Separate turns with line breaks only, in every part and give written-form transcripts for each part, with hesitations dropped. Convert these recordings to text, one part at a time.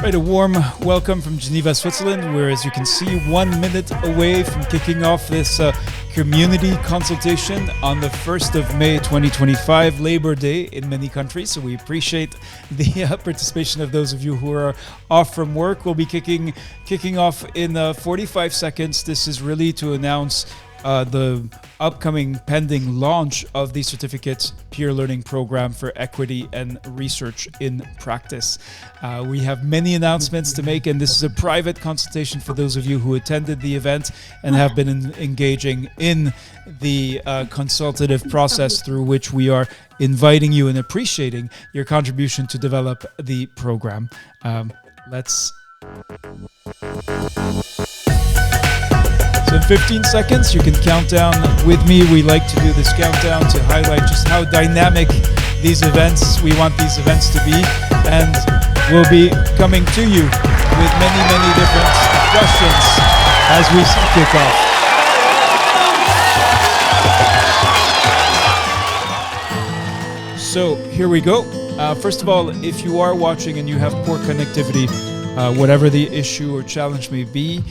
right, a warm welcome from Geneva, Switzerland, where, as you can see, 1 minute away from kicking off this community consultation on the 1st of May 2025, Labor Day in many countries. So we appreciate the participation of those of you who are off from work. We'll be kicking off in 45 seconds. This is really to announce the upcoming pending launch of the Certificate Peer Learning Program for Equity and Research in Practice. We have many announcements to make, and this is a private consultation for those of you who attended the event and have been engaging in the consultative process through which we are inviting you and appreciating your contribution to develop the program. So in 15 seconds, you can count down with me. We like to do this countdown to highlight just how dynamic we want these events to be. And we'll be coming to you with many different questions as we kick off. So here we go. First of all, if you are watching and you have poor connectivity, whatever the issue or challenge may be,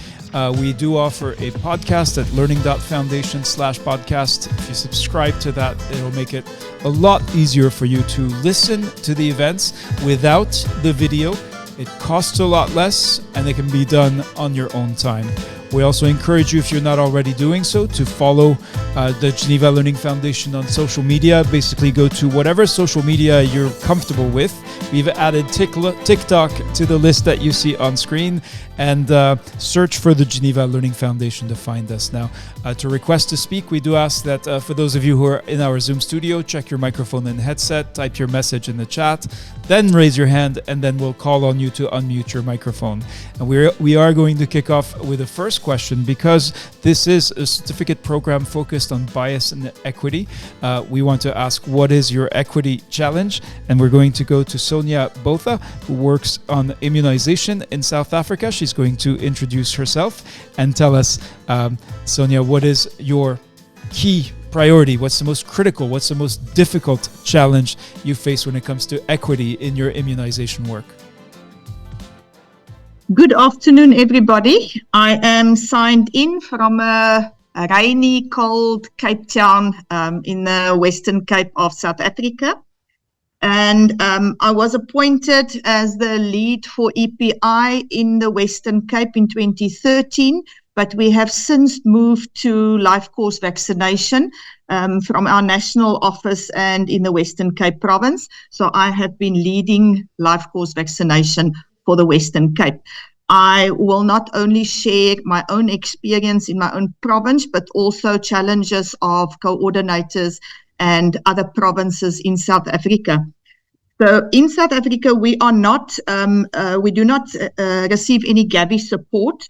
we do offer a podcast at learning.foundation/podcast. If you subscribe to that, it'll make it a lot easier for you to listen to the events without the video. It costs a lot less, and it can be done on your own time. We also encourage you, if you're not already doing so, to follow the Geneva Learning Foundation on social media. Basically, go to whatever social media you're comfortable with. We've added TikTok to the list that you see on screen, and search for the Geneva Learning Foundation to find us. Now, to request to speak, we do ask that for those of you who are in our Zoom studio, check your microphone and headset, type your message in the chat, then raise your hand, and then we'll call on you to unmute your microphone. And we are going to kick off with the first question, because this is a certificate program focused on bias and equity. We want to ask, what is your equity challenge? And we're going to go to Sonia Botha, who works on immunization in South Africa. She's going to introduce herself and tell us, Sonia, what is your key priority? What's the most critical? What's the most difficult challenge you face when it comes to equity in your immunization work?
Good afternoon, everybody. I am signed in from a rainy, cold Cape Town in the Western Cape of South Africa. And I was appointed as the lead for EPI in the Western Cape in 2013, but we have since moved to life course vaccination from our national office and in the Western Cape province. So I have been leading life course vaccination for the Western Cape. I will not only share my own experience in my own province, but also challenges of coordinators and other provinces in South Africa. So in South Africa, we do not receive any Gavi support,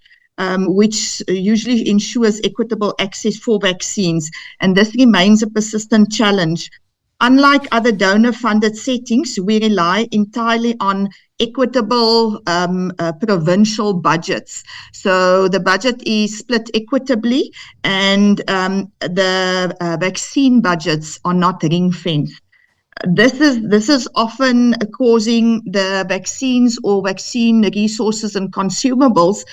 which usually ensures equitable access for vaccines, and this remains a persistent challenge. Unlike other donor-funded settings, we rely entirely on equitable provincial budgets. So the budget is split equitably, and the vaccine budgets are not ring-fenced. This is often causing the vaccines or vaccine resources and consumables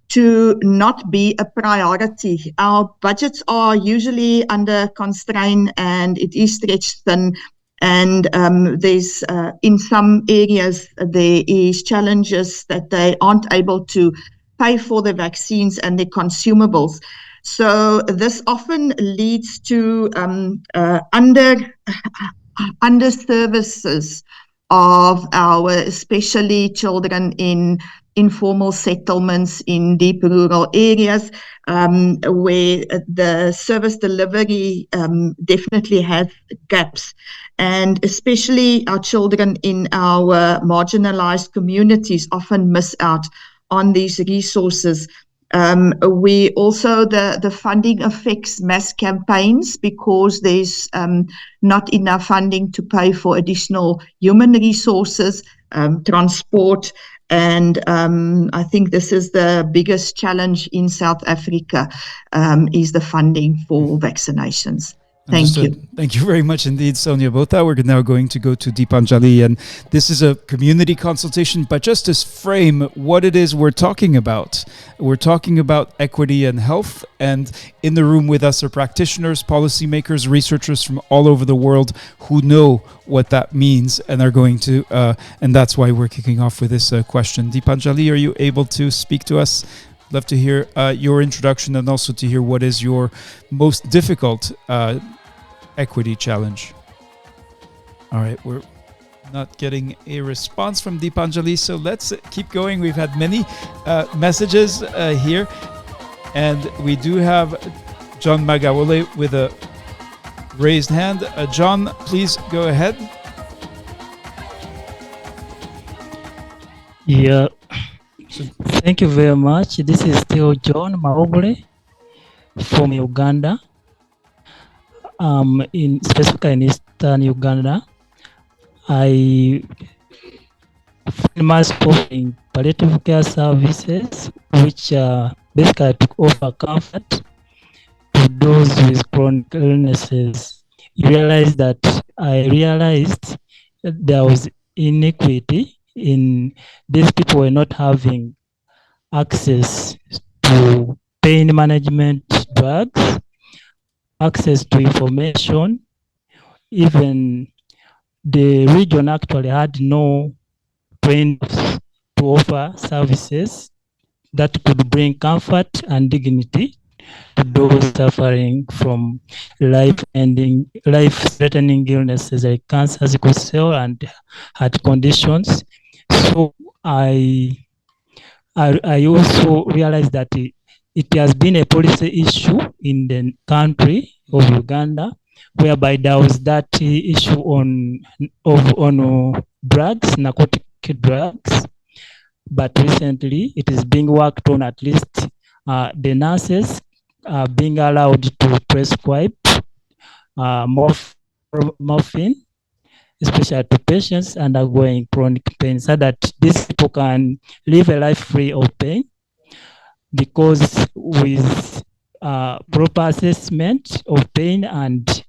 to not be a priority. Our budgets are usually under constraint, and it is stretched thin. And there's in some areas there is challenges that they aren't able to pay for the vaccines and the consumables. So this often leads to under services of our, especially children in informal settlements in deep rural areas, where the service delivery definitely has gaps. And especially our children in our marginalized communities often miss out on these resources. We also, the funding affects mass campaigns because there's not enough funding to pay for additional human resources, transport, and I think this is the biggest challenge in South Africa, is the funding for vaccinations. Thank you.
Thank you very much indeed, Sonia Botha. We're now going to go to Deepanjali, and this is a community consultation, but just to frame what it is we're talking about. We're talking about equity and health, and in the room with us are practitioners, policymakers, researchers from all over the world who know what that means and are going to, and that's why we're kicking off with this question. Deepanjali, are you able to speak to us? Love to hear your introduction and also to hear what is your most difficult equity challenge. All right, we're not getting a response from Deepanjali, so let's keep going. We've had many messages here, and we do have John Magawole with a raised hand. John, please go ahead.
Yeah, thank you very much. This is still John Magawole from Uganda. Specifically in Eastern Uganda, I find myself in palliative care services, which basically to offer comfort to those with chronic illnesses. I realized that there was inequity in these people were not having access to pain management drugs, access to information. Even the region actually had no trainers to offer services that could bring comfort and dignity to those suffering from life-threatening illnesses like cancer, sickle cell, and heart conditions. So I also realized that it has been a policy issue in the country of Uganda, whereby there was that issue on drugs, narcotic drugs. But recently, it is being worked on. At least the nurses are being allowed to prescribe morphine, especially to patients undergoing chronic pain, so that these people can live a life free of pain. Because with proper assessment of pain and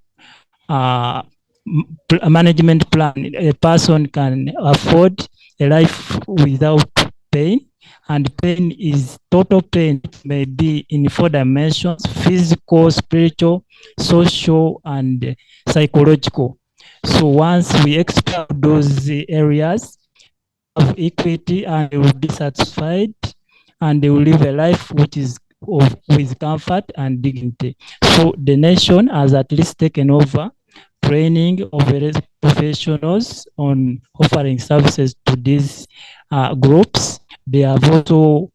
management plan, a person can afford a life without pain. And pain is total pain. It may be in 4 dimensions: physical, spiritual, social, and psychological. So once we explore those areas of equity, and they will be satisfied, and they will live a life which is with comfort and dignity. So the nation has at least taken over training of various professionals on offering services to these groups. They have also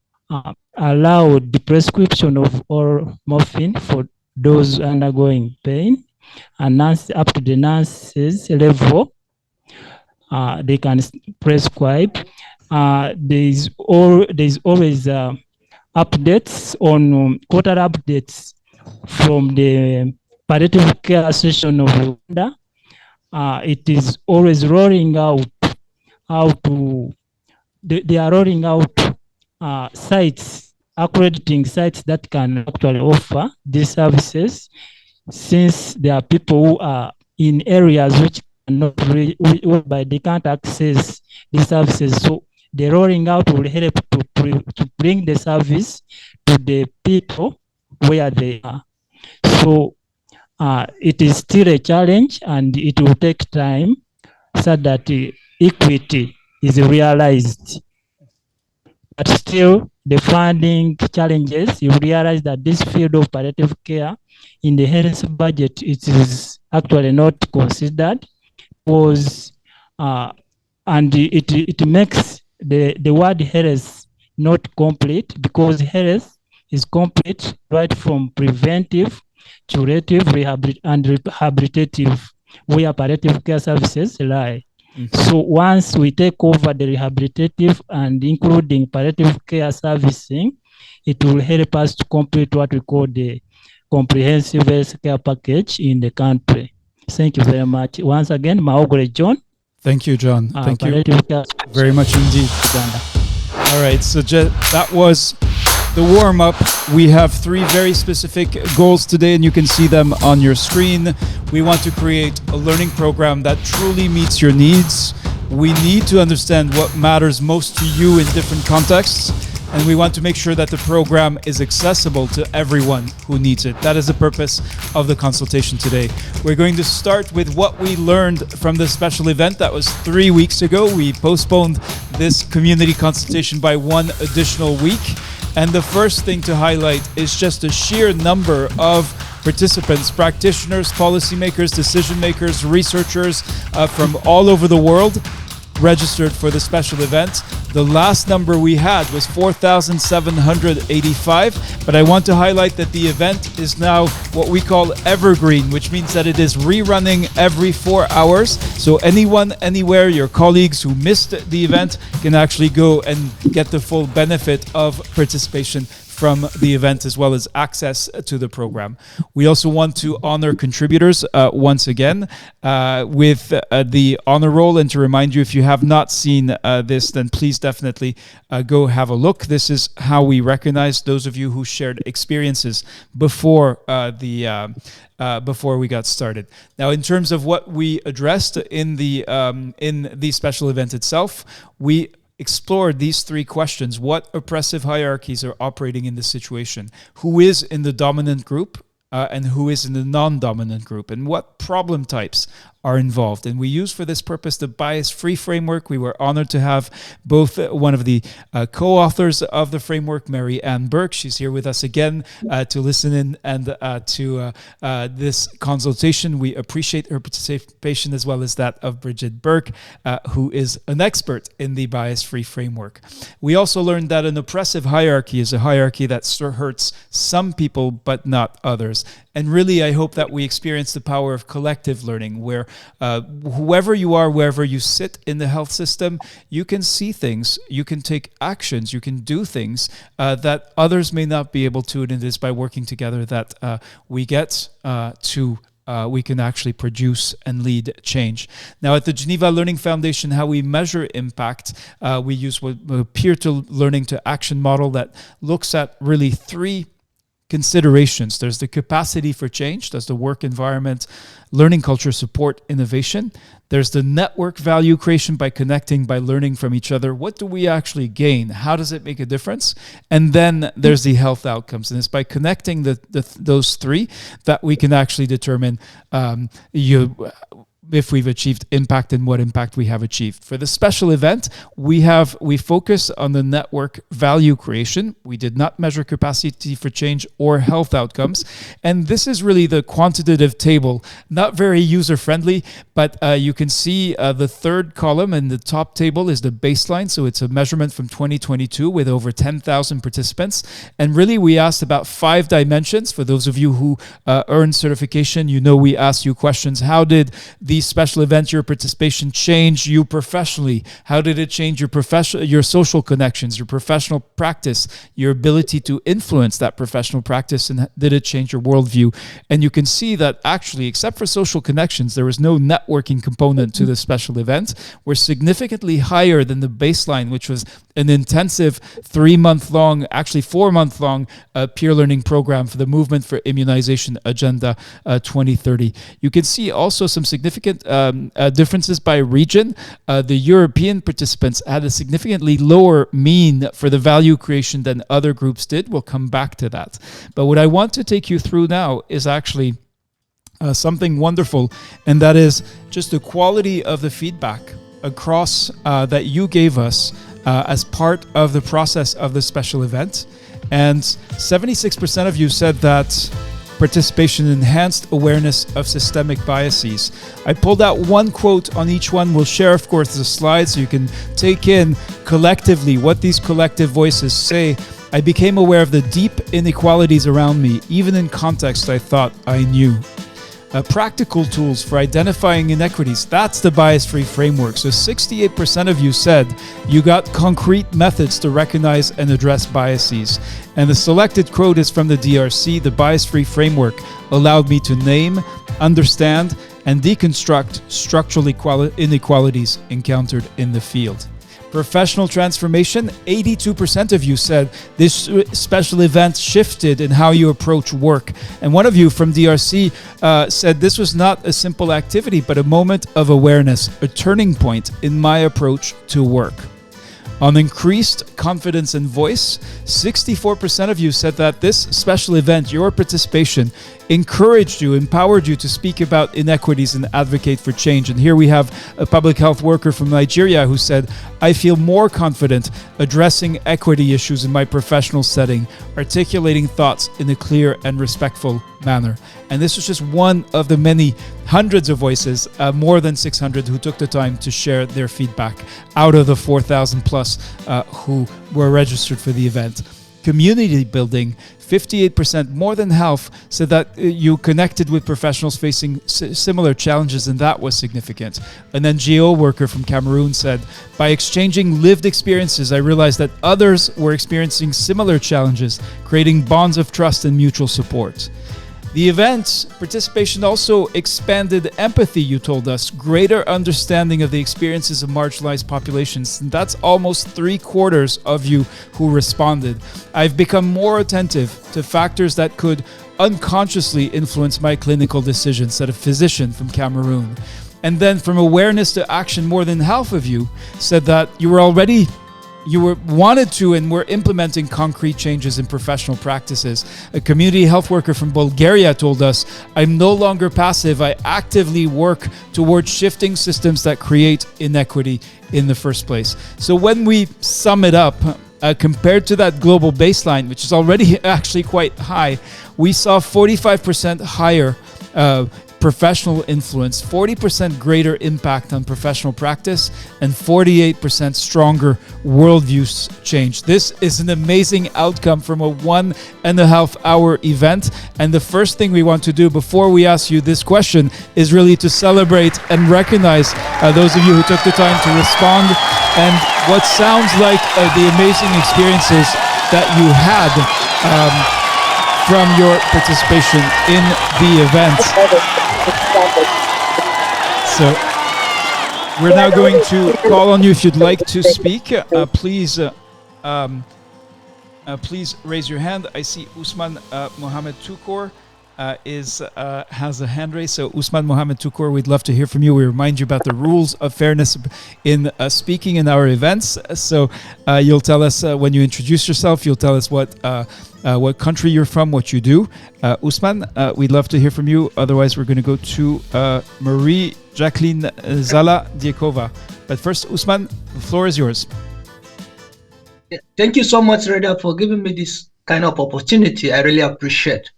allowed the prescription of oral morphine for those undergoing pain, and up to the nurses level, they can prescribe. There's always updates on quarter updates from the Palliative Care Association of Uganda. It is always rolling out they are rolling out sites, accrediting sites that can actually offer these services, since there are people who are in areas which cannot whereby they can't access these services. So the rolling out will help to bring the service to the people where they are. So it is still a challenge, and it will take time so that equity is realized. But still, the funding challenges, you realize that this field of palliative care in the health budget, it is actually not considered, and it makes the word health not complete, because health is complete right from preventive, curative, and rehabilitative, where palliative care services lie. So once we take over the rehabilitative and including palliative care servicing, it will help us to complete what we call the comprehensive health care package in the country. Thank you very much. Once again, Maogore John.
Thank you, John. Thank you very much indeed. All right, so that was the warm-up, we have 3 very specific goals today, and you can see them on your screen. We want to create a learning program that truly meets your needs. We need to understand what matters most to you in different contexts, and we want to make sure that the program is accessible to everyone who needs it. That is the purpose of the consultation today. We're going to start with what we learned from the special event that was 3 weeks ago. We postponed this community consultation by 1 additional week. And the first thing to highlight is just the sheer number of participants, practitioners, policymakers, decision makers, researchers from all over the world registered for the special event. The last number we had was 4,785, but I want to highlight that the event is now what we call evergreen, which means that it is rerunning every 4 hours. So anyone, anywhere, your colleagues who missed the event can actually go and get the full benefit of participation from the event, as well as access to the program. We also want to honor contributors once again with the honor roll. And to remind you, if you have not seen this, then please definitely go have a look. This is how we recognize those of you who shared experiences before before we got started. Now, in terms of what we addressed in the special event itself, we explored these 3 questions. What oppressive hierarchies are operating in this situation? Who is in the dominant group and who is in the non-dominant group? And what problem types are involved? And we use for this purpose the bias-free framework. We were honored to have both one of the co-authors of the framework, Mary Ann Burke. She's here with us again to listen in and to this consultation. We appreciate her participation, as well as that of Bridget Burke, who is an expert in the bias-free framework. We also learned that an oppressive hierarchy is a hierarchy that hurts some people but not others. And really, I hope that we experience the power of collective learning, where whoever you are, wherever you sit in the health system, you can see things, you can take actions, you can do things that others may not be able to. And it is by working together that we get we can actually produce and lead change. Now, at the Geneva Learning Foundation, how we measure impact, we use a peer-to-learning to action model that looks at really 3 considerations. There's the capacity for change. That's the work environment, learning culture, support, innovation. There's the network value creation by connecting, by learning from each other. What do we actually gain? How does it make a difference? And then there's the health outcomes. And it's by connecting those 3 that we can actually determine if we've achieved impact and what impact we have achieved. For the special event, we focus on the network value creation. We did not measure capacity for change or health outcomes. And this is really the quantitative table, not very user-friendly, but you can see the 3rd column in the top table is the baseline. So it's a measurement from 2022 with over 10,000 participants. And really, we asked about 5 dimensions. For those of you who earned certification, we asked you questions. How did the special event, your participation, change you professionally? How did it change your social connections, your professional practice, your ability to influence that professional practice, and did it change your worldview? And you can see that actually, except for social connections, there was no networking component to the special event. We're significantly higher than the baseline, which was an intensive 3-month-long, actually 4-month-long peer learning program for the Movement for Immunization Agenda 2030. You can see also some significant differences by region. The European participants had a significantly lower mean for the value creation than other groups did. We'll come back to that. But what I want to take you through now is actually something wonderful, and that is just the quality of the feedback across that you gave us as part of the process of the special event. And 76% of you said that participation enhanced awareness of systemic biases. I pulled out 1 quote on each one. We'll share, of course, the slides so you can take in collectively what these collective voices say. I became aware of the deep inequalities around me, even in context I thought I knew. Practical tools for identifying inequities. That's the bias-free framework. So 68% of you said you got concrete methods to recognize and address biases. And the selected quote is from the DRC. The bias-free framework allowed me to name, understand, and deconstruct structural inequalities encountered in the field. Professional transformation, 82% of you said this special event shifted in how you approach work. And one of you from DRC said this was not a simple activity, but a moment of awareness, a turning point in my approach to work. On increased confidence and voice, 64% of you said that this special event, your participation, encouraged you, empowered you to speak about inequities and advocate for change. And here we have a public health worker from Nigeria who said, I feel more confident addressing equity issues in my professional setting, articulating thoughts in a clear and respectful manner. And this was just one of the many hundreds of voices, more than 600, who took the time to share their feedback out of the 4,000 plus who were registered for the event. Community building, 58%, more than half, said that you connected with professionals facing similar challenges, and that was significant. An NGO worker from Cameroon said, by exchanging lived experiences, I realized that others were experiencing similar challenges, creating bonds of trust and mutual support. The event participation also expanded empathy, you told us, greater understanding of the experiences of marginalized populations. And that's almost 3/4 of you who responded. I've become more attentive to factors that could unconsciously influence my clinical decisions, said a physician from Cameroon. And then from awareness to action, more than half of you said that you wanted to and were implementing concrete changes in professional practices. A community health worker from Bulgaria told us, I'm no longer passive. I actively work towards shifting systems that create inequity in the first place. So when we sum it up, compared to that global baseline, which is already actually quite high, we saw 45% higher professional influence, 40% greater impact on professional practice, and 48% stronger worldview change. This is an amazing outcome from a 1.5 hour event. And the first thing we want to do before we ask you this question is really to celebrate and recognize those of you who took the time to respond and what sounds like the amazing experiences that you had from your participation in the event. So we're now going to call on you if you'd like to speak. Please raise your hand. I see Usman Mohammed Tukur has a hand raised. So Usman Mohammed Tukur, we'd love to hear from you. We remind you about the rules of fairness in speaking in our events. So you'll tell us when you introduce yourself, you'll tell us what country you're from, what you do. Usman, we'd love to hear from you. Otherwise, we're going to go to Marie Jacqueline Zala Diekova. But first, Usman, the floor is yours.
Thank you so much, Reda, for giving me this kind of opportunity. I really appreciate.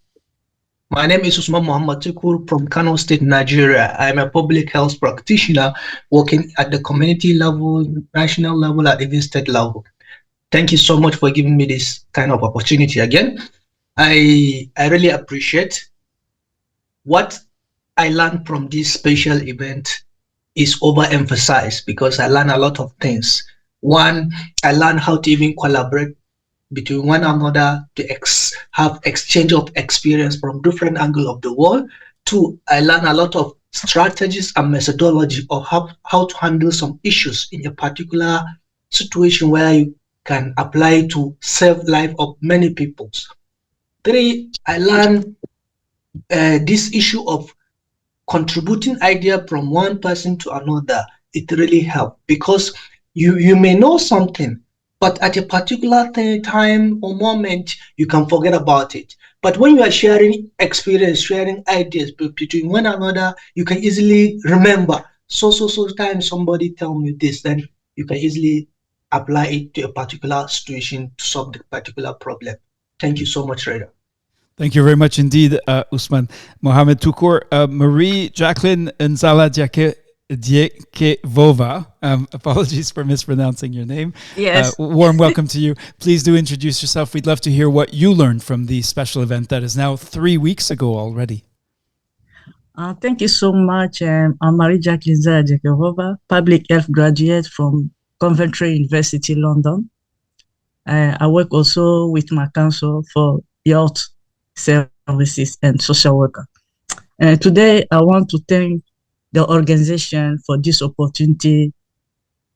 My name is Usman Mohammed Tukur from Kano State, Nigeria. I'm a public health practitioner working at the community level, national level, and even state level. Thank you so much for giving me this kind of opportunity again. I really appreciate. What I learned from this special event is overemphasized because I learned a lot of things. One, I learned how to even collaborate between one another to have exchange of experience from different angles of the world. Two, I learned a lot of strategies and methodology of how to handle some issues in a particular situation where you can apply to save life of many people. Three, I learned this issue of contributing idea from one person to another. It really helped because you may know something, but at a particular time or moment, you can forget about it. But when you are sharing experience, sharing ideas between one another, you can easily remember. So time somebody tell me this, then you can easily apply it to a particular situation to solve the particular problem. Thank you so much, Reda.
Thank you very much indeed, Usman Mohammed Tukur. Marie Jacqueline Nzala Diekevova. Apologies for mispronouncing your name.
Yes.
Warm welcome to you. Please do introduce yourself. We'd love to hear what you learned from the special event that is now 3 weeks ago already.
Thank you so much. I'm Marie Jacqueline Nzala Diekevova, public health graduate from Confronting University, London. I work also with my council for health services and social worker. Today, I want to thank the organization for this opportunity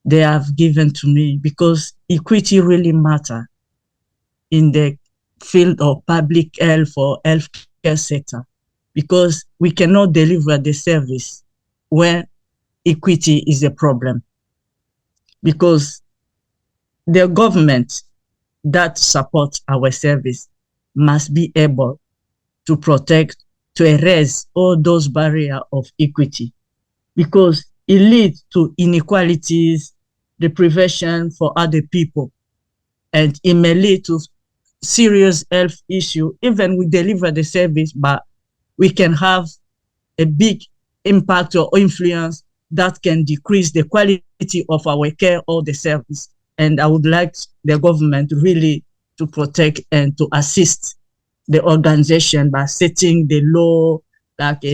they have given to me, because equity really matters in the field of public health or healthcare sector, because we cannot deliver the service when equity is a problem. Because the government that supports our service must be able to protect, to erase all those barriers of equity, because it leads to inequalities, deprivation for other people, and it may lead to serious health issue. Even we deliver the service, but we can have a big impact or influence that can decrease the quality of our care or the service. And I would like the government really to protect and to assist the organization by setting the law, like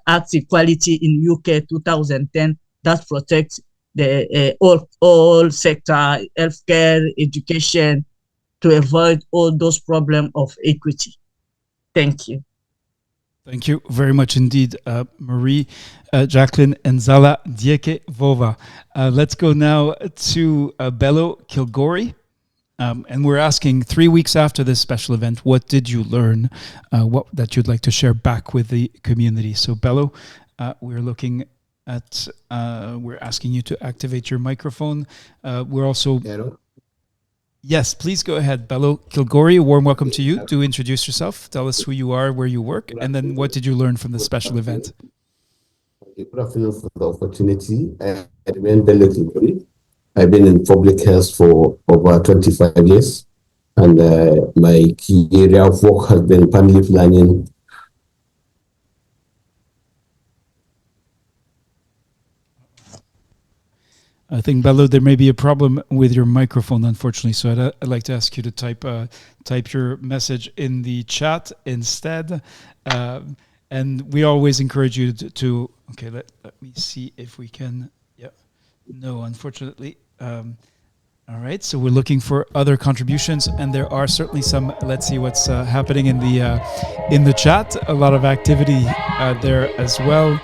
Act Equality in UK 2010, that protects the all sector, healthcare, education, to avoid all those problems of equity. Thank you.
Thank you very much indeed, Marie, Jacqueline, and Zala Dieke-Vova. Let's go now to Bello Kilgore. And we're asking, 3 weeks after this special event, what did you learn, what that you'd like to share back with the community? So Bello, we're looking at, we're asking you to activate your microphone. We're also...
Hello.
Yes, please go ahead. Bello Kilgore, a warm welcome to you. Do introduce yourself. Tell us who you are, where you work, and then what did you learn from the special event?
Good afternoon for the opportunity. I remain Bello Kilgore. I've been in public health for over 25 years, and my key area of work has been family planning.
I think, Bello, there may be a problem with your microphone, unfortunately. So I'd like to ask you to type your message in the chat instead. And we always encourage you to okay, let me see if we can. Yeah. No, unfortunately. All right, so we're looking for other contributions, and there are certainly some. Let's see what's happening in the chat. A lot of activity there as well.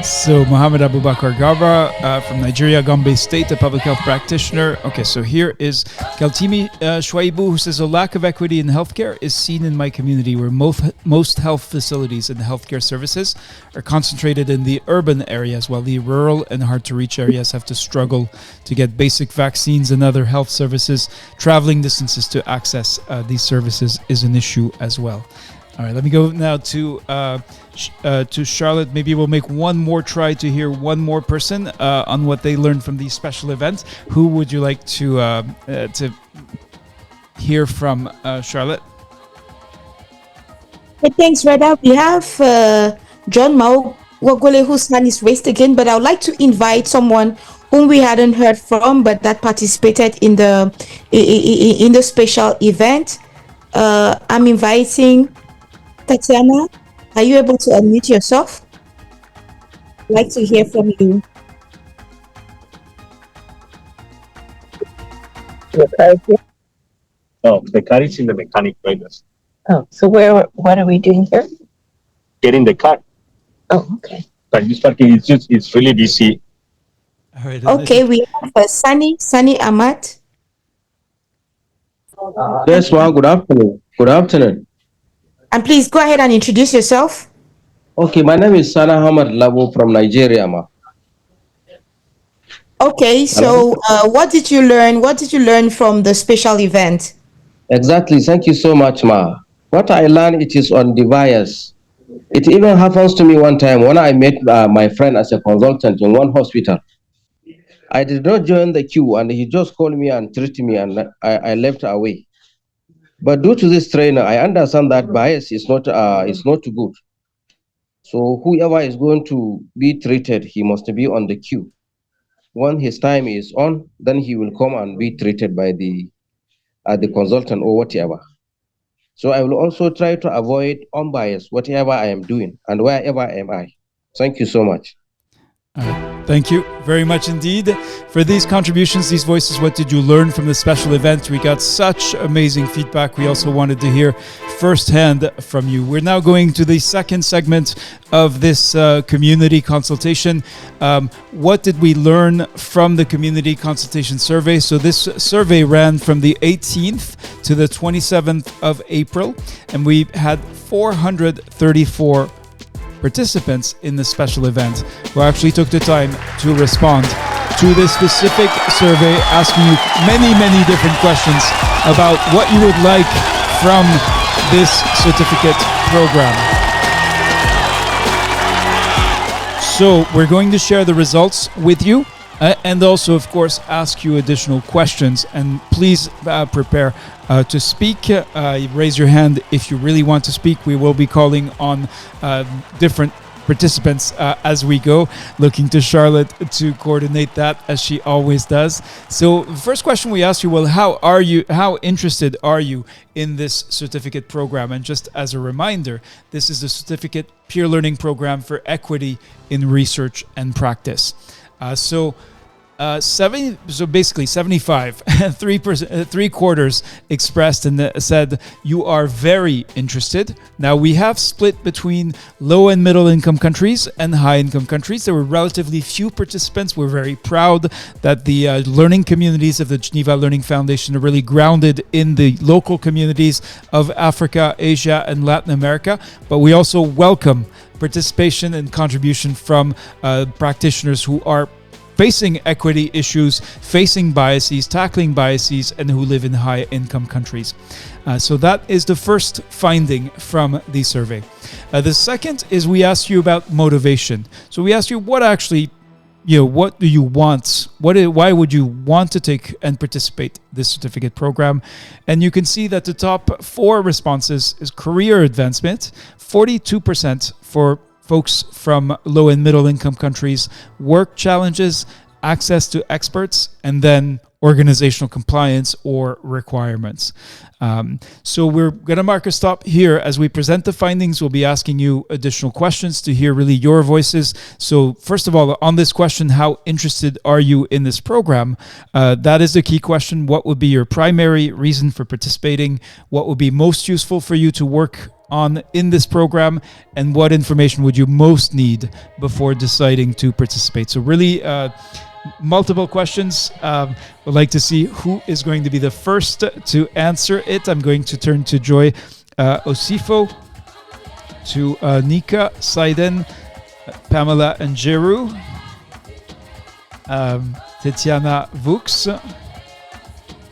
So Mohammed Abubakar Garba from Nigeria, Gombe State, a public health practitioner. Okay, so here is Kaltimi Shwaibu, who says a lack of equity in healthcare is seen in my community, where most health facilities and healthcare services are concentrated in the urban areas, while the rural and hard-to-reach areas have to struggle to get basic vaccines and other health services. Traveling distances to access these services is an issue as well. All right, let me go now to Charlotte. Maybe we'll make one more try to hear one more person on what they learned from these special events. Who would you like to hear from, Charlotte?
Hey, thanks, Reda. We have John Mao Wagole, whose hand is raised again, but I would like to invite someone whom we hadn't heard from, but that participated in the special event. I'm inviting Tatiana. Are you able to unmute yourself? I'd like to hear from you.
Oh, the car is in the mechanic right now.
Oh, so what are we doing here?
Getting the car.
Oh, okay.
But this parking is it's really busy.
All right,
okay, we have Sunny Ahmad.
Yes, ma'am. Good afternoon. Good afternoon.
And please go ahead and introduce yourself.
Okay, my name is Sana Ahmad Labo from Nigeria, ma.
Okay, so what did you learn? What did you learn from the special event?
Exactly. Thank you so much, ma. What I learned, it is on the bias. It even happens to me one time when I met my friend as a consultant in one hospital. I did not join the queue, and he just called me and treated me, and I left away. But due to this trainer, I understand that bias is not good. So whoever is going to be treated, he must be on the queue. When his time is on, then he will come and be treated by the consultant or whatever. So I will also try to avoid unbiased whatever I am doing and wherever am I. Thank you so much.
All right. Thank you very much indeed for these contributions, these voices. What did you learn from the special event? We got such amazing feedback. We also wanted to hear firsthand from you. We're now going to the second segment of this community consultation. What did we learn from the community consultation survey? So this survey ran from the 18th to the 27th of April, and we had 434 participants in the special event who actually took the time to respond to this specific survey, asking you many different questions about what you would like from this certificate program. So we're going to share the results with you and also, of course, ask you additional questions. And please prepare to speak. Raise your hand if you really want to speak. We will be calling on different participants as we go, looking to Charlotte to coordinate that as she always does. So the first question we asked you, well, how interested are you in this certificate program? And just as a reminder, this is the certificate peer learning program for equity in research and practice. So basically 75, 3/4 expressed and said you are very interested. Now we have split between low and middle income countries and high income countries. There were relatively few participants. We're very proud that the learning communities of the Geneva Learning Foundation are really grounded in the local communities of Africa, Asia, and Latin America. But we also welcome participation and contribution from practitioners who are facing equity issues, facing biases, tackling biases, and who live in high-income countries. So that is the first finding from the survey. The second is we asked you about motivation. So we asked you what actually, what do you want? Why would you want to take and participate in this certificate program? And you can see that the top 4 responses is career advancement, 42% for folks from low and middle income countries, work challenges, access to experts, and then organizational compliance or requirements. So we're going to mark a stop here as we present the findings. We'll be asking you additional questions to hear really your voices. So first of all, on this question, how interested are you in this program? That is the key question. What would be your primary reason for participating? What would be most useful for you to work on in this program, and what information would you most need before deciding to participate? So really multiple questions. Would like to see who is going to be the first to answer it. I'm going to turn to Joy Osifo, to Nika Saiden, Pamela Njeru, Tetiana Vux,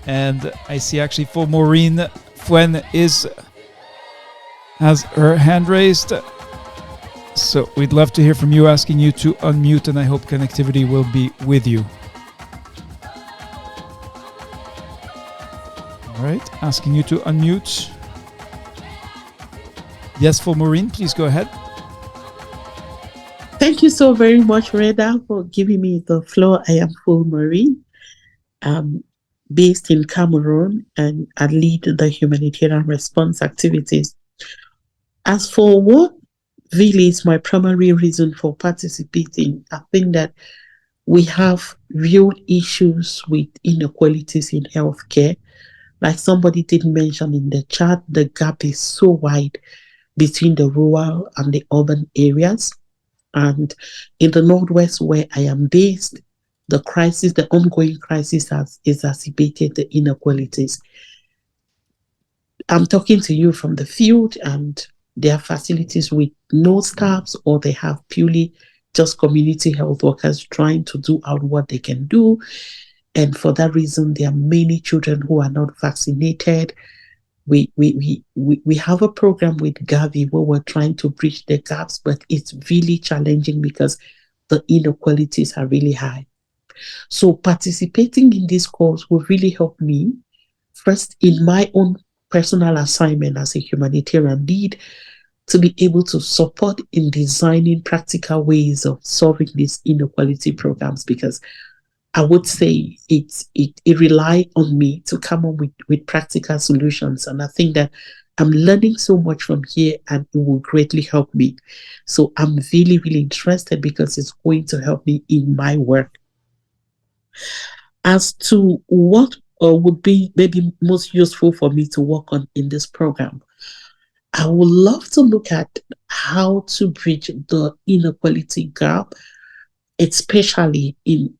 and I see actually for Morine Fuen has her hand raised. So we'd love to hear from you, asking you to unmute, and I hope connectivity will be with you. All right, asking you to unmute. Yes, for Maureen, please go ahead.
Thank you so very much, Reda, for giving me the floor. I am Full Marine, based in Cameroon, and I lead the humanitarian response activities. As for what really is my primary reason for participating, I think that we have real issues with inequalities in healthcare. Like somebody did mention in the chat, the gap is so wide between the rural and the urban areas. And in the Northwest, where I am based, the ongoing crisis has exacerbated the inequalities. I'm talking to you from the field, and there are facilities with no staffs, or they have purely just community health workers trying to do out what they can do. And for that reason, there are many children who are not vaccinated. We have a program with Gavi where we're trying to bridge the gaps, but it's really challenging because the inequalities are really high. So participating in this course will really help me, first in my own personal assignment as a humanitarian lead, to be able to support in designing practical ways of solving these inequality programs, because I would say it rely on me to come up with practical solutions. And I think that I'm learning so much from here, and it will greatly help me. So I'm really, really interested because it's going to help me in my work. As to what would be maybe most useful for me to work on in this program, I would love to look at how to bridge the inequality gap, especially in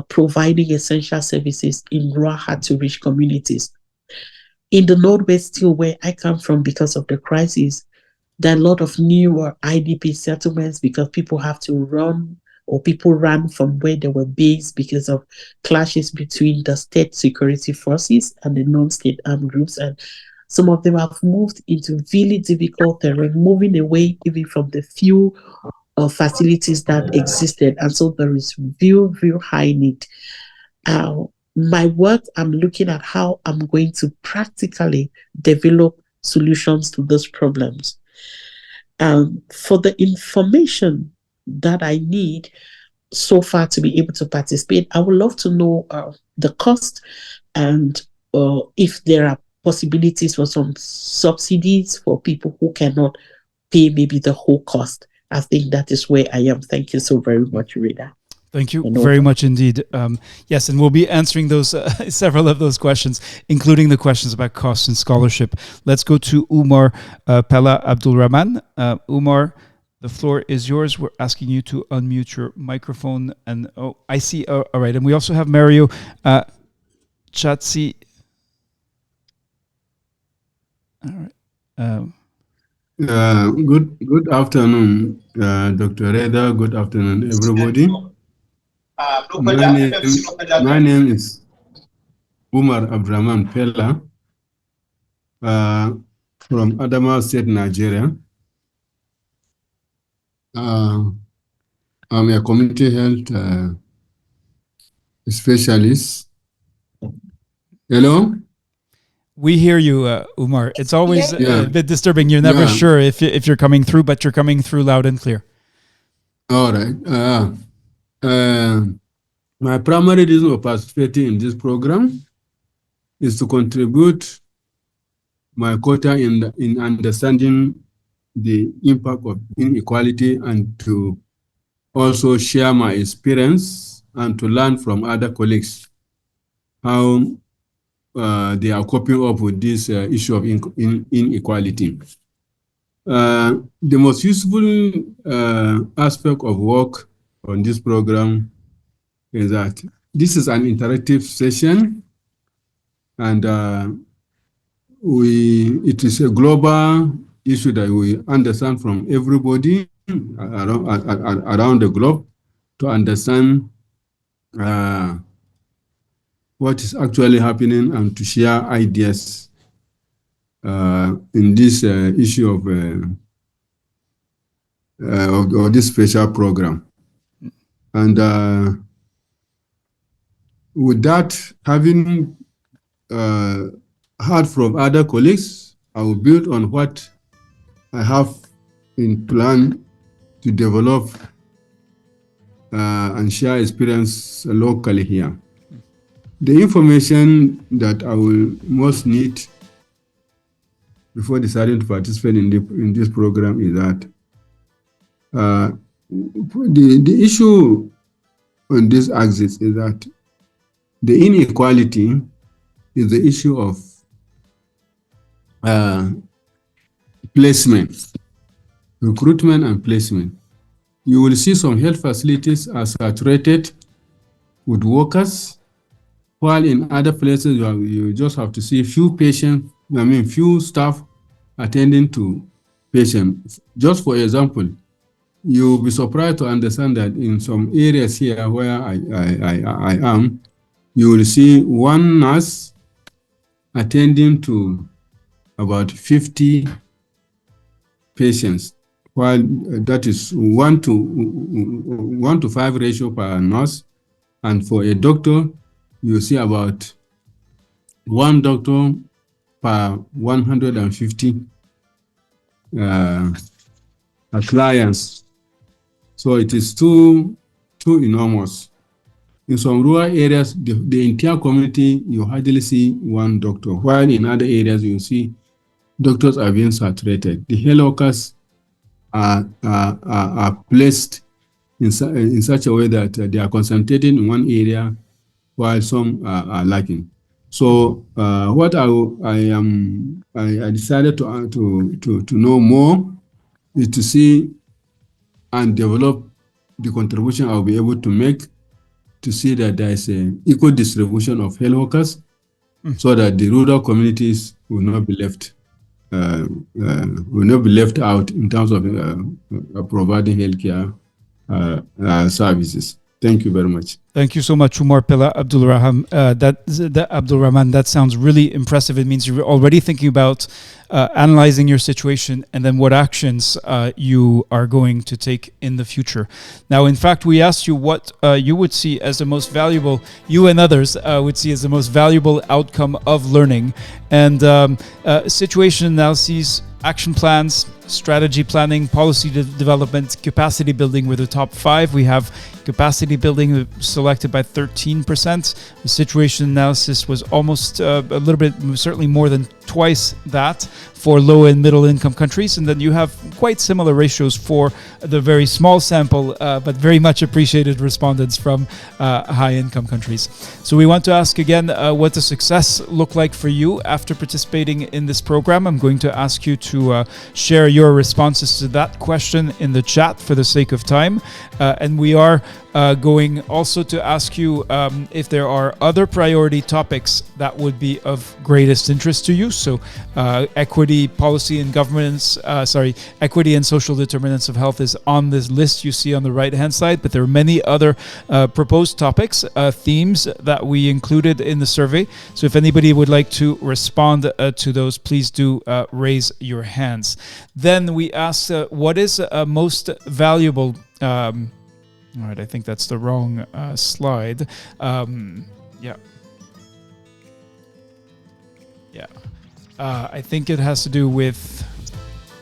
providing essential services in rural hard-to-reach communities. In the Northwest, still where I come from, because of the crisis, there are a lot of new IDP settlements because people have to run, or people ran from where they were based because of clashes between the state security forces and the non-state armed groups. And some of them have moved into really difficult terrain, moving away even from the few facilities that existed. And so there is real high need. My work, I'm looking at how I'm going to practically develop solutions to those problems. For the information that I need so far to be able to participate, I would love to know the cost, and if there are possibilities for some subsidies for people who cannot pay maybe the whole cost. I think that is where I am. Thank you so very much, Rita.
Thank you very much indeed. Yes, and we'll be answering those several of those questions, including the questions about cost and scholarship. Let's go to Umar Pella Abdulrahman. Umar, the floor is yours. We're asking you to unmute your microphone. And I see. All right. And we also have Mario Chatsi. All right.
Good afternoon, Dr. Reda. Good afternoon, everybody. My name is Umar Abdurrahman Pella from Adamawa State, Nigeria. I'm a community health specialist. Hello?
We hear you, Umar. It's always a bit disturbing. You're never sure if you're coming through, but you're coming through loud and clear.
All right. My primary reason for participating in this program is to contribute my quota in understanding the impact of inequality, and to also share my experience and to learn from other colleagues how they are coping up with this issue of inequality. The most useful aspect of work on this program is that this is an interactive session, and it is a global issue that we understand from everybody around the globe, to understand what is actually happening and to share ideas in this issue of this special program. And with that, having heard from other colleagues, I will build on what I have in plan to develop and share experience locally here. The information that I will most need before deciding to participate in this program is that the issue on this axis is that the inequality is the issue of placement, recruitment and placement. You will see some health facilities are saturated with workers, while in other places you just have to see few patients, few staff attending to patients. Just for example, you'll be surprised to understand that in some areas here where I am, you will see one nurse attending to about 50 patients, while that is 1 to 5 ratio per nurse. And for a doctor, you see about 1 doctor per 150 clients. So it is too enormous. In some rural areas, the entire community, you hardly see 1 doctor, while in other areas you see doctors are being saturated. The health workers are placed in such a way that they are concentrating in one area while some are lacking. So what I decided to know more is to see and develop the contribution I'll be able to make to see that there is an equal distribution of health workers, so that the rural communities will not be left out in terms of providing healthcare services. Thank you very much.
Thank you so much, Umar Pilla Abdulrahman. Abdulrahman, that sounds really impressive. It means you're already thinking about analyzing your situation and then what actions you are going to take in the future. Now, in fact, we asked you what you would see as the most valuable, you and others would see as the most valuable outcome of learning. And situation analyses, action plans, strategy planning, policy development, capacity building were the top 5. We have capacity building selected by 13%. The situation analysis was almost a little bit, certainly more than twice that for low and middle income countries. And then you have quite similar ratios for the very small sample, but very much appreciated respondents from high income countries. So we want to ask again, what does success look like for you after participating in this program? I'm going to ask you to share your responses to that question in the chat for the sake of time. And we are going also to ask you if there are other priority topics that would be of greatest interest to you. So equity, policy and governance, equity and social determinants of health is on this list you see on the right hand side, but there are many other proposed topics, themes that we included in the survey. So if anybody would like to respond to those, please do raise your hands. Then we asked what is most valuable. All right, I think that's the wrong slide. Yeah. I think it has to do with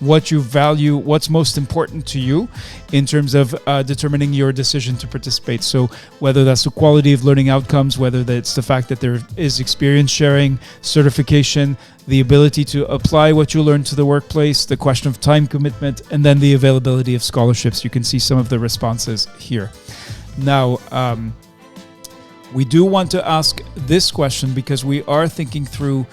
what you value, what's most important to you in terms of determining your decision to participate. So whether that's the quality of learning outcomes, whether that's the fact that there is experience sharing, certification, the ability to apply what you learn to the workplace, the question of time commitment, and then the availability of scholarships. You can see some of the responses here. Now, we do want to ask this question because we are thinking through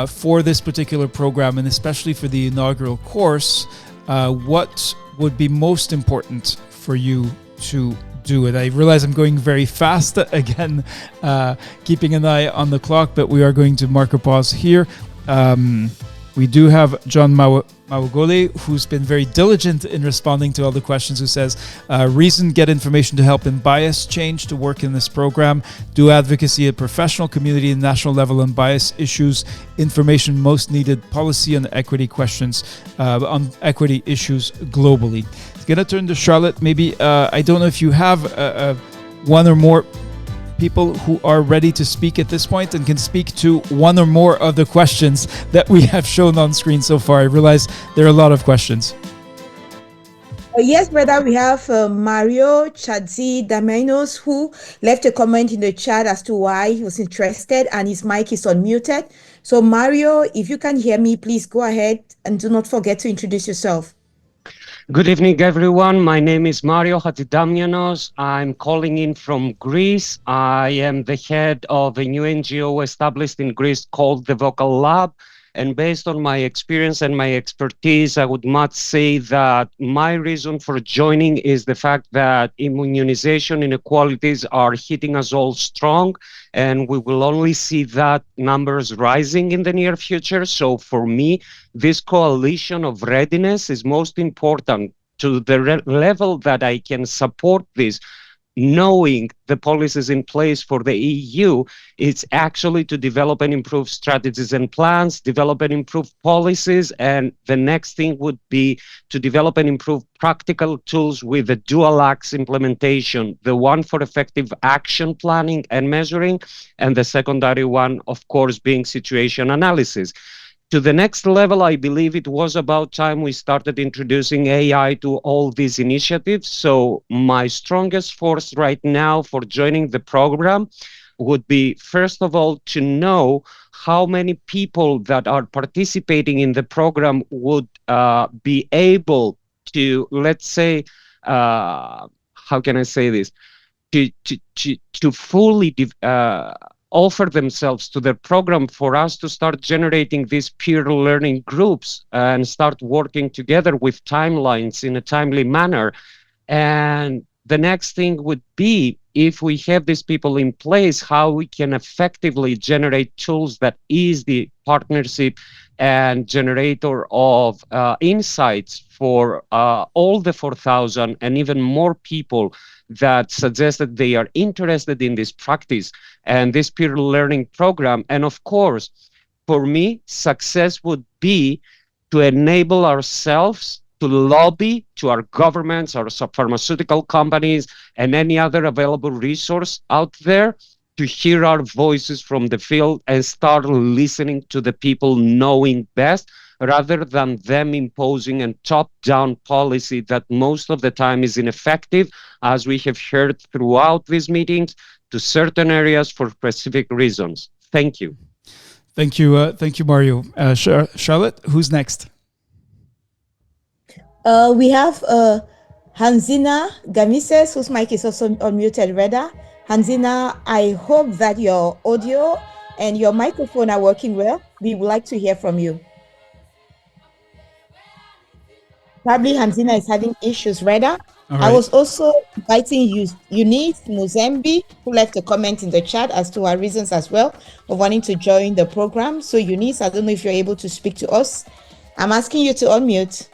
for this particular program, and especially for the inaugural course, what would be most important for you to do it? I realize I'm going very fast again, keeping an eye on the clock, but we are going to mark a pause here. We do have John Mawugole, who's been very diligent in responding to all the questions, who says, reason, get information to help in bias change to work in this program, do advocacy at professional, community, and national level on bias issues, information most needed, policy on equity questions, on equity issues globally. I'm going to turn to Charlotte. Maybe, I don't know if you have one or more people who are ready to speak at this point and can speak to one or more of the questions that we have shown on screen so far. I realize there are a lot of questions.
Yes, brother, we have Mario Chadzi Daminos, who left a comment in the chat as to why he was interested, and his mic is unmuted. So Mario, if you can hear me, please go ahead and do not forget to introduce yourself.
Good evening, everyone. My name is Mario Hatzidamianos. I'm calling in from Greece. I am the head of a new NGO established in Greece called the Vocal Lab. And based on my experience and my expertise, I would much say that my reason for joining is the fact that immunization inequalities are hitting us all strong, and we will only see that numbers rising in the near future. So for me, this coalition of readiness is most important to the level that I can support this. Knowing the policies in place for the EU, it's actually to develop and improve strategies and plans, develop and improve policies, and the next thing would be to develop and improve practical tools with the dual axe implementation, the one for effective action planning and measuring, and the secondary one, of course, being situation analysis. To the next level, I believe it was about time we started introducing AI to all these initiatives. So my strongest force right now for joining the program would be, first of all, to know how many people that are participating in the program would be able to, let's say, how can I say this? To fully offer themselves to the program for us to start generating these peer learning groups and start working together with timelines in a timely manner. And the next thing would be, if we have these people in place, how we can effectively generate tools that is the partnership and generator of insights for all the 4,000 and even more people that suggest that they are interested in this practice and this peer learning program. And of course, for me, success would be to enable ourselves to lobby to our governments, our pharmaceutical companies, and any other available resource out there to hear our voices from the field and start listening to the people knowing best, rather than them imposing a top-down policy that most of the time is ineffective, as we have heard throughout these meetings, to certain areas for specific reasons. Thank you.
Thank you, Mario. Charlotte, who's next?
We have Hansina Gamises, whose mic is also unmuted, Reda. Hansina, I hope that your audio and your microphone are working well. We would like to hear from you. Probably Hansina is having issues, Reda.
Right.
I was also inviting Eunice Muzembi, who left a comment in the chat as to her reasons as well of wanting to join the program. So Eunice, I don't know if you're able to speak to us. I'm asking you to unmute.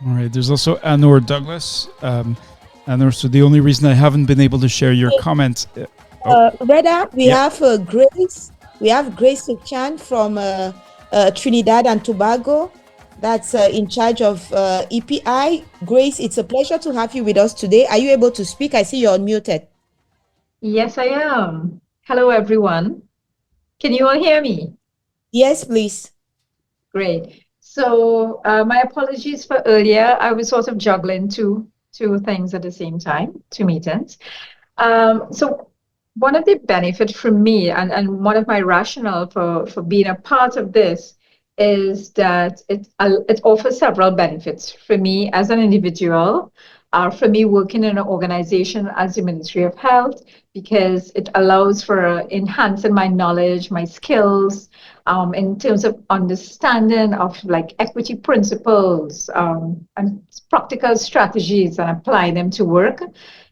All right, there's also Anor Douglas. Anor, so the only reason I haven't been able to share your comment.
Reda, we have Grace. We have Grace Suchan from Trinidad and Tobago. That's in charge of EPI. Grace, it's a pleasure to have you with us today. Are you able to speak? I see you're unmuted.
Yes, I am. Hello, everyone. Can you all hear me?
Yes, please.
Great. So my apologies for earlier. I was sort of juggling two things at the same time, two meetings. So one of the benefits for me and one of my rationale for being a part of this is that it offers several benefits for me as an individual, for me working in an organization as the Ministry of Health, because it allows for enhancing my knowledge, my skills, in terms of understanding of like equity principles and practical strategies and apply them to work.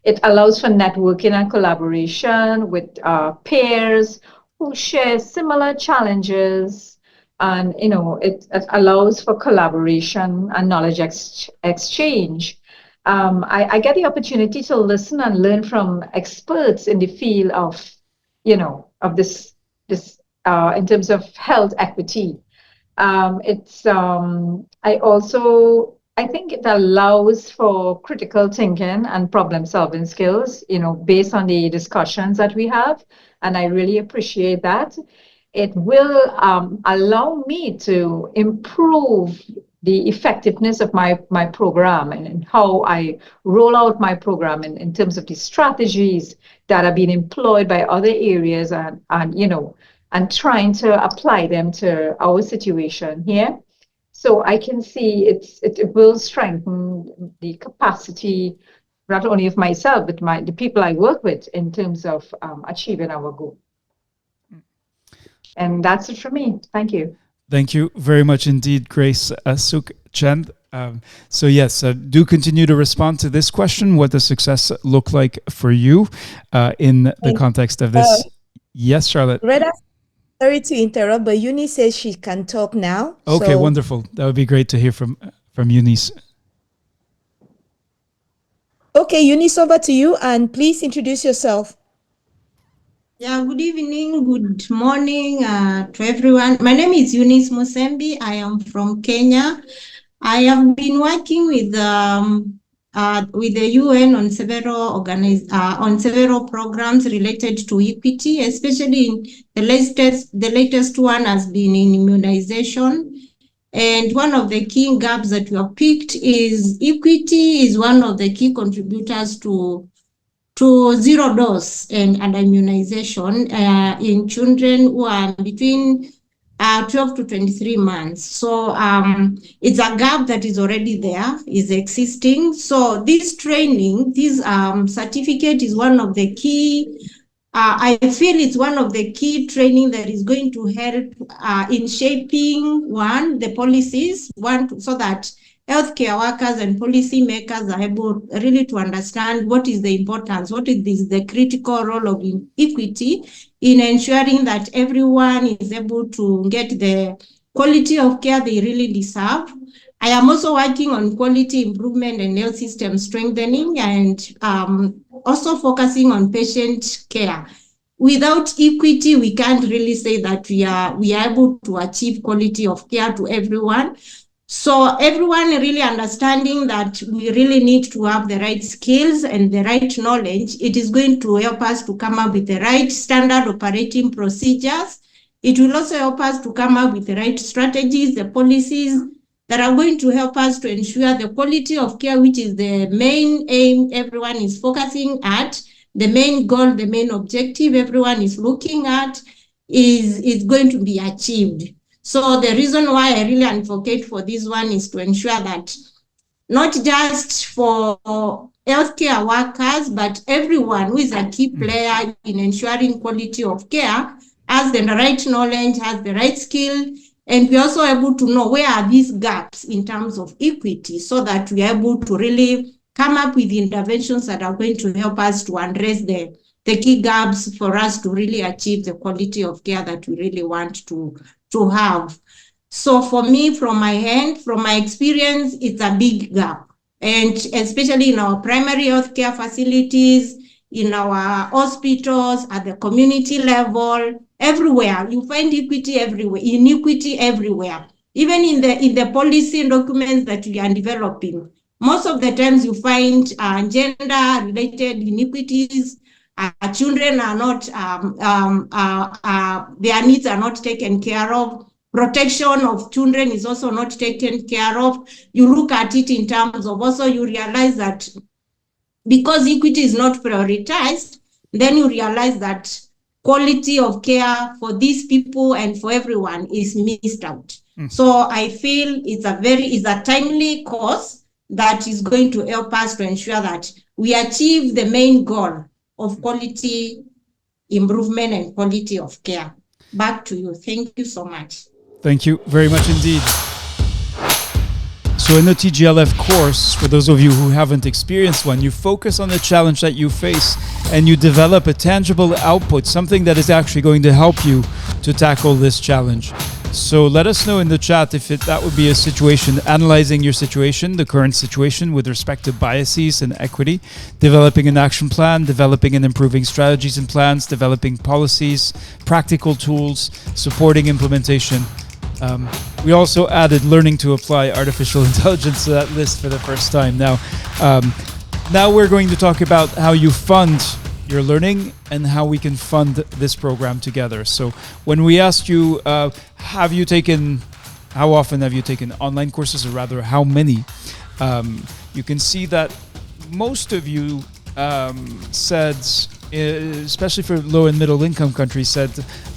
It allows for networking and collaboration with peers who share similar challenges. And, you know, it allows for collaboration and knowledge exchange. I get the opportunity to listen and learn from experts in the field of, you know, of this in terms of health equity. I think it allows for critical thinking and problem solving skills, you know, based on the discussions that we have. And I really appreciate that. It will allow me to improve the effectiveness of my program and how I roll out my program in terms of the strategies that are being employed by other areas and you know, and trying to apply them to our situation here. So I can see it will strengthen the capacity, not only of myself, but the people I work with in terms of achieving our goal. And that's it for me. Thank you.
Thank you very much indeed, Grace Suchan. So yes, do continue to respond to this question. What does success look like for you in the context of this? Yes, Charlotte.
Reda, sorry to interrupt, but Eunice says she can talk now.
Okay, wonderful. That would be great to hear from Eunice.
Okay, Eunice, over to you, and please introduce yourself.
Yeah, good evening, good morning to everyone. My name is Eunice Musembi. I am from Kenya. I have been working with the UN on several programs related to equity, especially in the latest one has been in immunization. And one of the key gaps that we have picked is equity is one of the key contributors to to 0 dose and immunization in children who are between 12 to 23 months. So it's a gap that is already there, is existing. So this training, this certificate is one of the key, I feel it's one of the key training that is going to help in shaping, one, the policies, so that healthcare workers and policy makers are able really to understand what is the importance, what is the critical role of equity in ensuring that everyone is able to get the quality of care they really deserve. I am also working on quality improvement and health system strengthening, and also focusing on patient care. Without equity, we can't really say that we are able to achieve quality of care to everyone. So everyone really understanding that we really need to have the right skills and the right knowledge, it is going to help us to come up with the right standard operating procedures. It will also help us to come up with the right strategies, the policies that are going to help us to ensure the quality of care, which is the main aim everyone is focusing at, the main goal, the main objective everyone is looking at is going to be achieved. So the reason why I really advocate for this one is to ensure that not just for healthcare workers, but everyone who is a key player in ensuring quality of care has the right knowledge, has the right skill, and we're also able to know where are these gaps in terms of equity, so that we're able to really come up with interventions that are going to help us to address the key gaps for us to really achieve the quality of care that we really want to have. So for me, from my end, from my experience, it's a big gap. And especially in our primary healthcare facilities, in our hospitals, at the community level, everywhere, you find equity everywhere, inequity everywhere. Even in the policy documents that we are developing, most of the times you find gender-related inequities. Children are not, their needs are not taken care of. Protection of children is also not taken care of. You look at it in terms of also, you realize that because equity is not prioritized, then you realize that quality of care for these people and for everyone is missed out. So I feel it's a timely cause that is going to help us to ensure that we achieve the main goal of quality improvement and quality of care. Back to you. Thank you so much.
Thank you very much indeed. So in the TGLF course, for those of you who haven't experienced one, you focus on the challenge that you face and you develop a tangible output, something that is actually going to help you to tackle this challenge. So let us know in the chat if that would be a situation, analyzing your situation, the current situation with respect to biases and equity, developing an action plan, developing and improving strategies and plans, developing policies, practical tools, supporting implementation. We also added learning to apply artificial intelligence to that list for the first time. Now we're going to talk about how you fund your learning and how we can fund this program together. So when we asked you, how often have you taken online courses, or rather how many, you can see that most of you said, especially for low and middle income countries, said,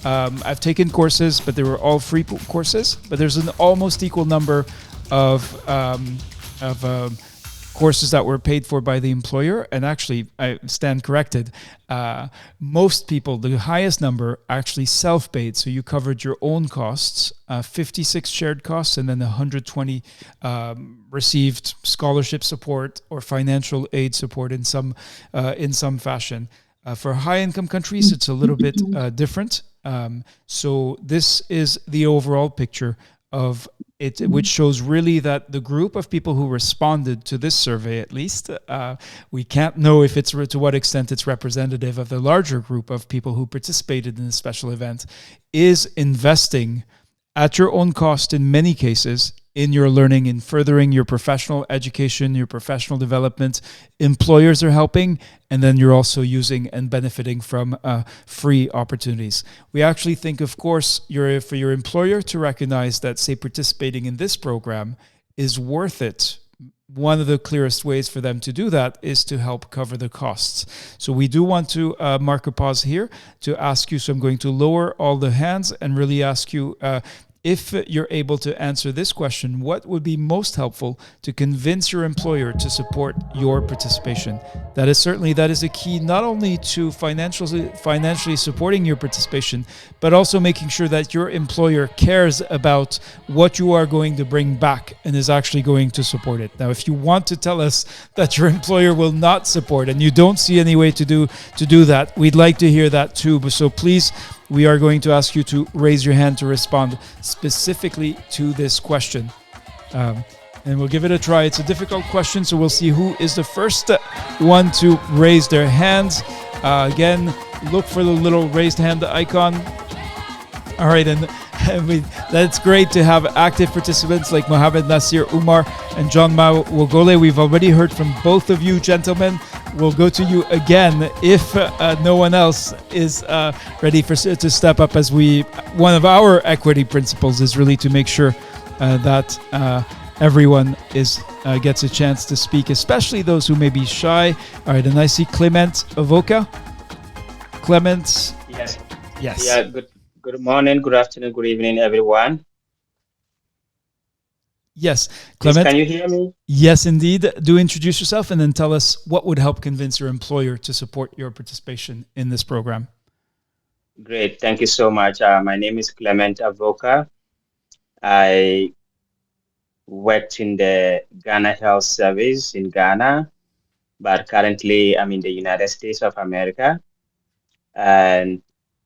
I've taken courses, but they were all free courses. But there's an almost equal number of courses that were paid for by the employer. And actually, I stand corrected. Most people, the highest number, actually self-paid. So you covered your own costs, 56 shared costs, and then 120 received scholarship support or financial aid support in some fashion. For high-income countries, it's a little bit different. So this is the overall picture of it, which shows really that the group of people who responded to this survey, at least, we can't know if it's to what extent it's representative of the larger group of people who participated in the special event, is investing at your own cost in many cases in your learning, in furthering your professional education, your professional development. Employers are helping, and then you're also using and benefiting from free opportunities. We actually think, of course, for your employer to recognize that, say, participating in this program is worth it one of the clearest ways for them to do that is to help cover the costs. So we do want to mark a pause here to ask you. So I'm going to lower all the hands and really ask you if you're able to answer this question: what would be most helpful to convince your employer to support your participation? That is a key, not only to financially supporting your participation, but also making sure that your employer cares about what you are going to bring back and is actually going to support it. Now, if you want to tell us that your employer will not support and you don't see any way to do that, we'd like to hear that too. So please, we are going to ask you to raise your hand to respond specifically to this question. And we'll give it a try. It's a difficult question, so we'll see who is the first one to raise their hands. Again, look for the little raised hand icon. All right, and that's great to have active participants like Mohamed Nasir Umar and John Mao Wogole. We've already heard from both of you, gentlemen. We'll go to you again if no one else is ready to step up, as one of our equity principles is really to make sure that everyone gets a chance to speak, especially those who may be shy. All right, and I see Clement Avoka. Clement?
Yes.
Yes.
Yeah, good morning, good afternoon, good evening, everyone.
Yes, Clement.
Can you hear me?
Yes, indeed. Do introduce yourself and then tell us what would help convince your employer to support your participation in this program.
Great. Thank you so much. My name is Clement Avoka. I worked in the Ghana Health Service in Ghana, but currently I'm in the United States of America. And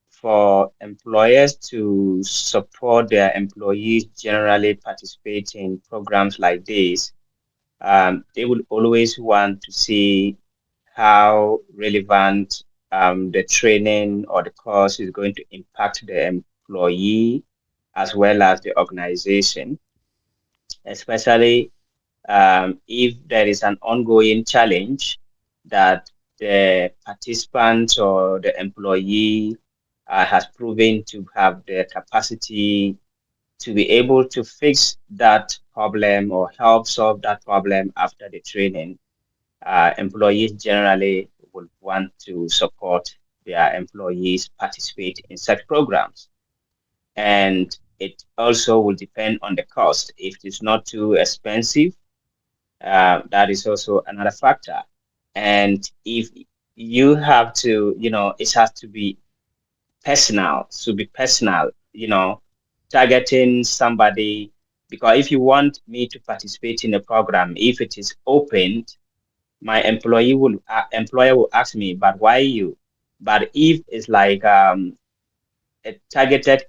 for employers to support their employees generally participate in programs like this, they will always want to see how relevant the training or the course is going to impact the employee as well as the organization, especially if there is an ongoing challenge that the participant or the employee has proven to have the capacity to be able to fix that problem or help solve that problem after the training. Employees generally would want to support their employees participate in such programs. And it also will depend on the cost. If it's not too expensive, that is also another factor. And if you have to, it has to be personal, targeting somebody, because if you want me to participate in a program, if it is opened, my employer will ask me, but why you? But if it's like a targeted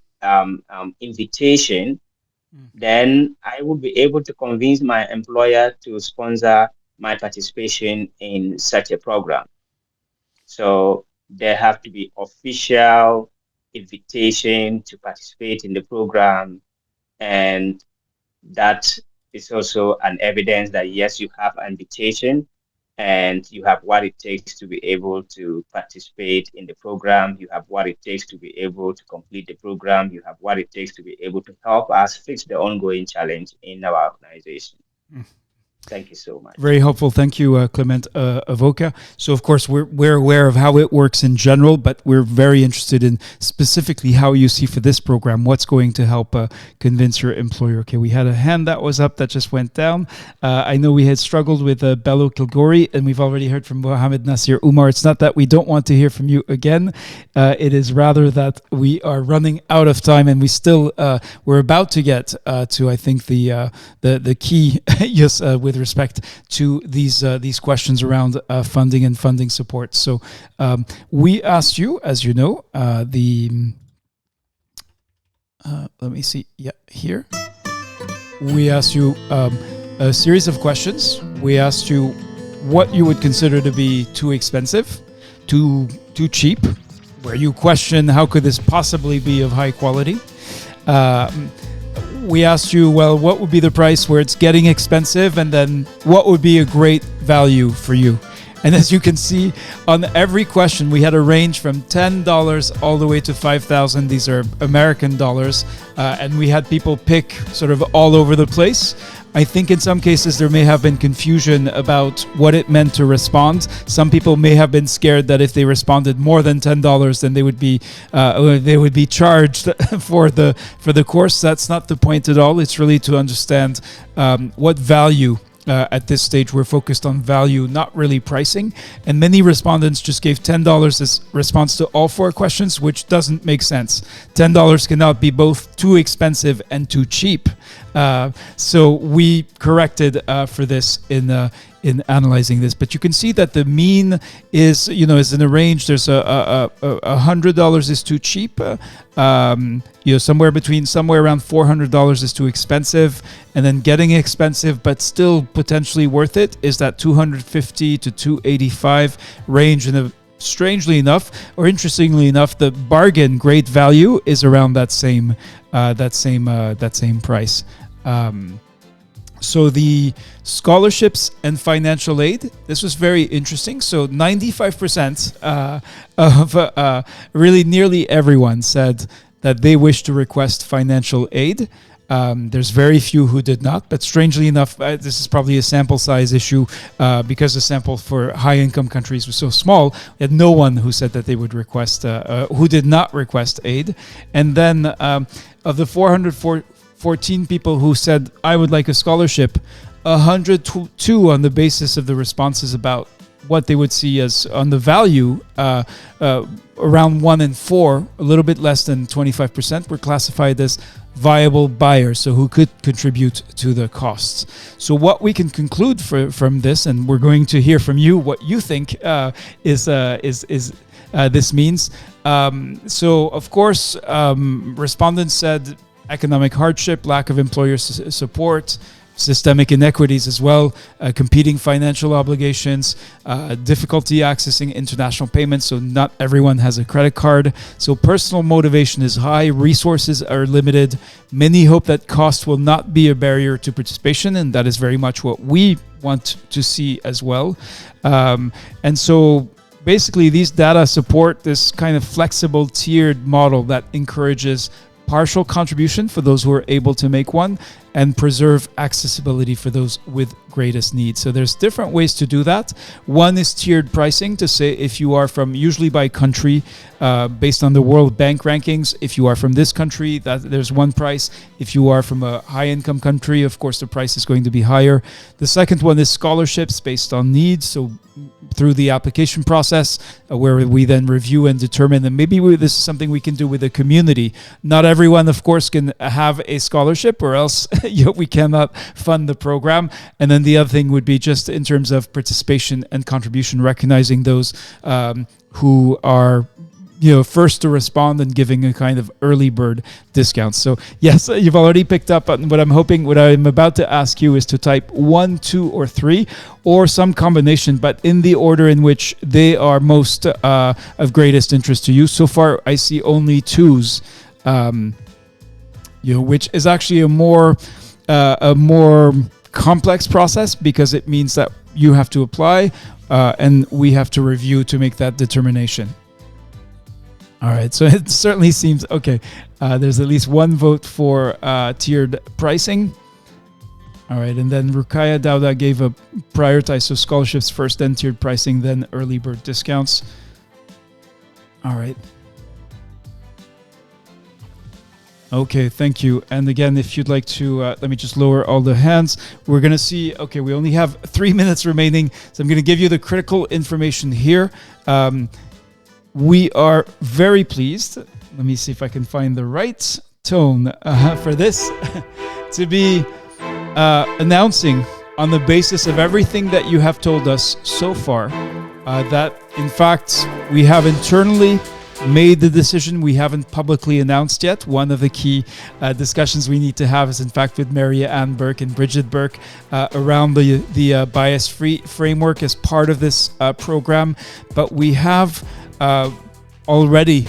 invitation, then I will be able to convince my employer to sponsor my participation in such a program. So there have to be official invitation to participate in the program, and that is also an evidence that yes, you have an invitation and you have what it takes to be able to participate in the program. You have what it takes to be able to complete the program. You have what it takes to be able to help us fix the ongoing challenge in our organization. Thank you so much.
Very helpful. Thank you, Clement Avoka. So, of course, we're aware of how it works in general, but we're very interested in specifically how you see for this program, what's going to help convince your employer. Okay, we had a hand that was up that just went down. I know we had struggled with Bello Kilgore, and we've already heard from Mohamed Nasir Umar. It's not that we don't want to hear from you again. It is rather that we are running out of time, and we're about to get to, I think, the key, yes, with respect to these questions around funding and funding support. So we asked you, as you know, let me see, here. We asked you a series of questions. We asked you what you would consider to be too expensive, too cheap, where you question how could this possibly be of high quality. We asked you, well, what would be the price where it's getting expensive, and then what would be a great value for you? And as you can see, on every question, we had a range from $10 all the way to $5,000. These are American dollars. And we had people pick sort of all over the place. I think in some cases there may have been confusion about what it meant to respond. Some people may have been scared that if they responded more than $10, then they would be charged for the course. That's not the point at all. It's really to understand what value. At this stage, we're focused on value, not really pricing. And many respondents just gave $10 as response to all 4 questions, which doesn't make sense. $10 cannot be both too expensive and too cheap. So we corrected for this in analyzing this. But you can see that the mean is in a range. There's $100 is too cheap. Somewhere around $400 is too expensive, and then getting expensive but still potentially worth it is that $250 to $285 range. And strangely enough, or interestingly enough, the bargain great value is around that same price. So the scholarships and financial aid, this was very interesting. So 95% of really nearly everyone said that they wish to request financial aid. There's very few who did not, but strangely enough, this is probably a sample size issue because the sample for high-income countries was so small. We had no one who said that they would request, who did not request aid. And then of the 414 people who said, I would like a scholarship, 102 on the basis of the responses about what they would see as on the value, around 1 in 4, a little bit less than 25%, were classified as viable buyers, so who could contribute to the costs. So what we can conclude from this, and we're going to hear from you what you think this means. So of course, respondents said economic hardship, lack of employer support, systemic inequities as well, competing financial obligations, difficulty accessing international payments, so not everyone has a credit card. So personal motivation is high, resources are limited. Many hope that cost will not be a barrier to participation, and that is very much what we want to see as well. And so basically these data support this kind of flexible tiered model that encourages partial contribution for those who are able to make one, and preserve accessibility for those with greatest need. So there's different ways to do that. One is tiered pricing, to say if you are from, usually by country, based on the World Bank rankings, if you are from this country, that there's one price. If you are from a high income country, of course the price is going to be higher. The second one is scholarships based on needs, so through the application process, where we then review and determine that maybe this is something we can do with the community. Not everyone, of course, can have a scholarship, or else we cannot fund the program. And then the other thing would be just in terms of participation and contribution, recognizing those who are first to respond and giving a kind of early bird discount. So yes, you've already picked up on what I'm about to ask you is to type 1, 2, or 3, or some combination, but in the order in which they are most of greatest interest to you. So far, I see only 2s, which is actually a more complex process, because it means that you have to apply and we have to review to make that determination. All right, so it certainly seems okay. There's at least one vote for tiered pricing. All right, and then Rukaya Dauda gave a prioritize, so scholarships first, then tiered pricing, then early bird discounts. All right. Okay, thank you. And again, if you'd like to, let me just lower all the hands. We're going to see, okay, we only have 3 minutes remaining, so I'm going to give you the critical information here. We are very pleased. Let me see if I can find the right tone for this to be announcing, on the basis of everything that you have told us so far, that in fact we have internally made the decision. We haven't publicly announced yet. One of the key discussions we need to have is in fact with Maria Ann Burke and Bridget Burke around the bias-free framework as part of this program. But we have already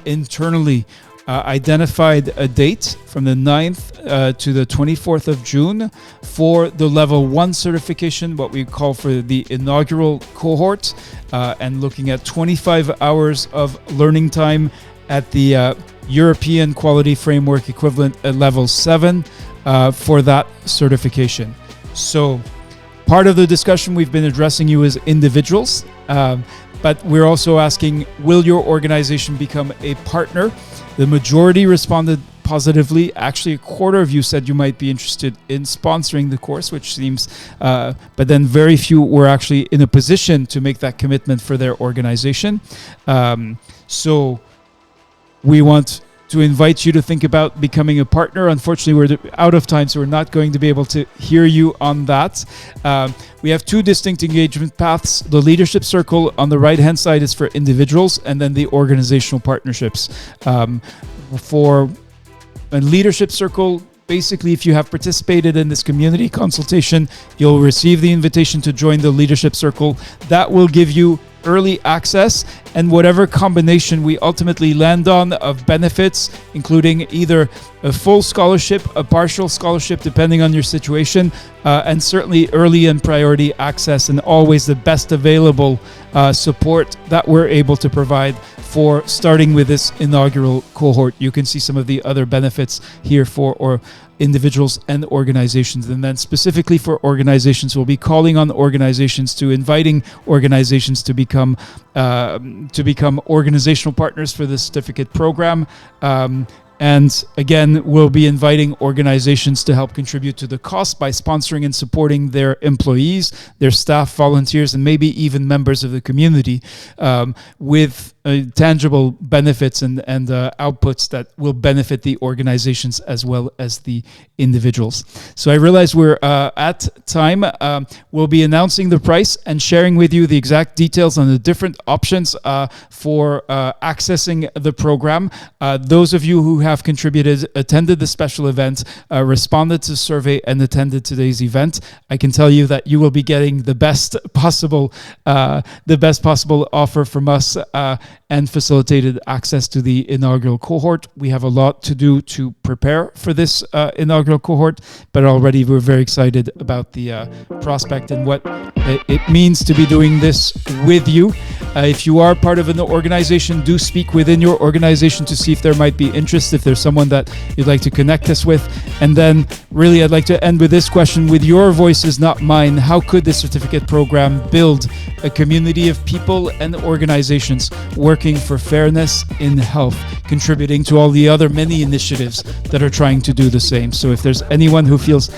internally identified a date from the 9th to the 24th of June for the level 1 certification, what we call for the inaugural cohort, and looking at 25 hours of learning time at the European Quality Framework equivalent at level 7 for that certification. So part of the discussion we've been addressing you as individuals, but we're also asking, will your organization become a partner? The majority responded positively. Actually, a quarter of you said you might be interested in sponsoring the course, which seems, but then very few were actually in a position to make that commitment for their organization. So we want to invite you to think about becoming a partner. Unfortunately, we're out of time, so we're not going to be able to hear you on that. We have two distinct engagement paths. The leadership circle on the right-hand side is for individuals, and then the organizational partnerships. For a leadership circle, basically, if you have participated in this community consultation, you'll receive the invitation to join the leadership circle. That will give you early access and whatever combination we ultimately land on of benefits, including either a full scholarship, a partial scholarship, depending on your situation, and certainly early and priority access, and always the best available support that we're able to provide for starting with this inaugural cohort. You can see some of the other benefits here for individuals and organizations. And then specifically for organizations, we'll be calling on organizations to inviting organizations to become organizational partners for the certificate program. And again, we'll be inviting organizations to help contribute to the cost by sponsoring and supporting their employees, their staff, volunteers, and maybe even members of the community with tangible benefits and outputs that will benefit the organizations as well as the individuals. So I realize we're at time. We'll be announcing the price and sharing with you the exact details on the different options for accessing the program. Those of you who have contributed, attended the special event, responded to the survey, and attended today's event, I can tell you that you will be getting the best possible offer from us and facilitated access to the inaugural cohort. We have a lot to do to prepare for this inaugural cohort, but already we're very excited about the prospect and what it means to be doing this with you. If you are part of an organization, do speak within your organization to see if there might be interest, if there's someone that you'd like to connect us with. And then really I'd like to end with this question: with your voices, not mine, how could this certificate program build a community of people and organizations working for fairness in health, contributing to all the other many initiatives that are trying to do the same? So if there's anyone who feels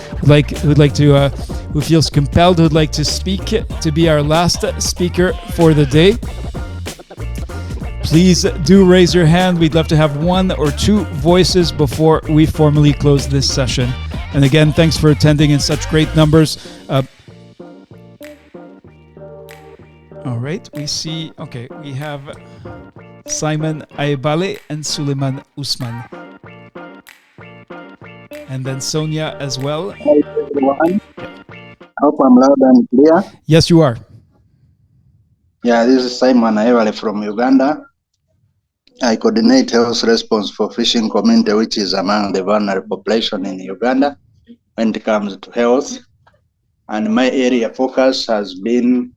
compelled, who'd like to speak, to be our last speaker for the day, please do raise your hand. We'd love to have one or two voices before we formally close this session. And again, thanks for attending in such great numbers. All right, we have Simon Aibale and Suleiman Usman. And then Sonia as well.
Hi everyone. I hope I'm loud and clear.
Yes, you are.
Yeah, this is Simon Aibale from Uganda. I coordinate health response for fishing community, which is among the vulnerable population in Uganda when it comes to health. And my area focus has been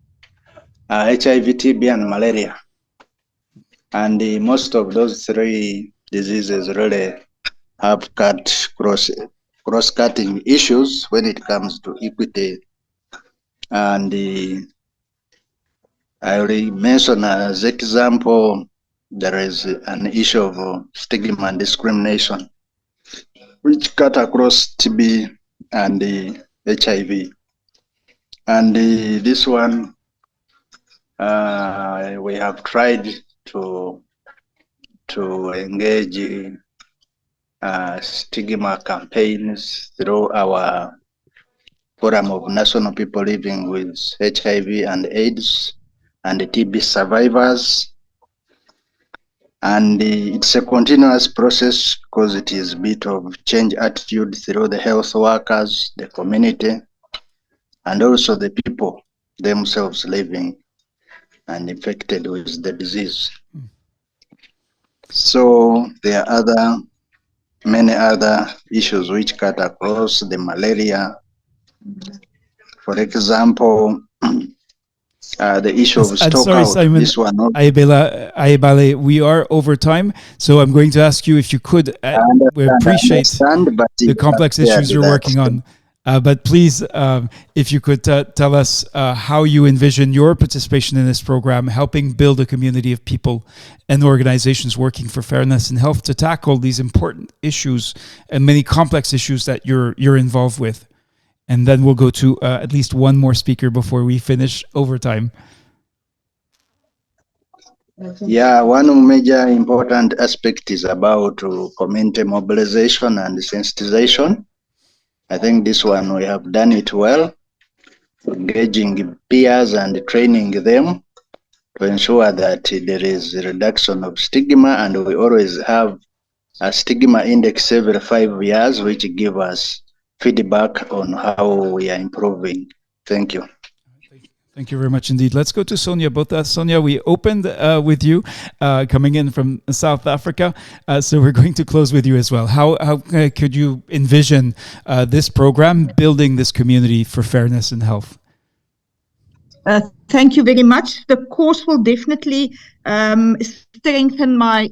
HIV, TB, and malaria. And most of those three diseases really have cross-cutting issues when it comes to equity. And I already mentioned as example, there is an issue of stigma and discrimination, which cut across TB and HIV. And this one, we have tried to engage stigma campaigns through our Forum of National People Living with HIV and AIDS and TB survivors. And it's a continuous process because it is a bit of change attitude through the health workers, the community, and also the people themselves living and infected with the disease. So there are many other issues which cut across the malaria. For example, the issue of
And
stock
sorry,
out.
Simon,
This one.
Ayebale, we are over time, so I'm going to ask you if you could. We appreciate
but
the complex issues you're working on. But please, if you could tell us how you envision your participation in this program, helping build a community of people and organizations working for fairness and health to tackle these important issues and many complex issues that you're involved with. And then we'll go to at least one more speaker before we finish overtime.
Yeah, one major important aspect is about community mobilization and sensitization. I think this one we have done it well, engaging peers and training them to ensure that there is a reduction of stigma, and we always have a stigma index every 5 years, which give us feedback on how we are improving. Thank you.
Thank you very much indeed. Let's go to Sonia Botha. Sonia, we opened with you coming in from South Africa, so we're going to close with you as well. How could you envision this program building this community for fairness and health?
Thank you very much. The course will definitely strengthen my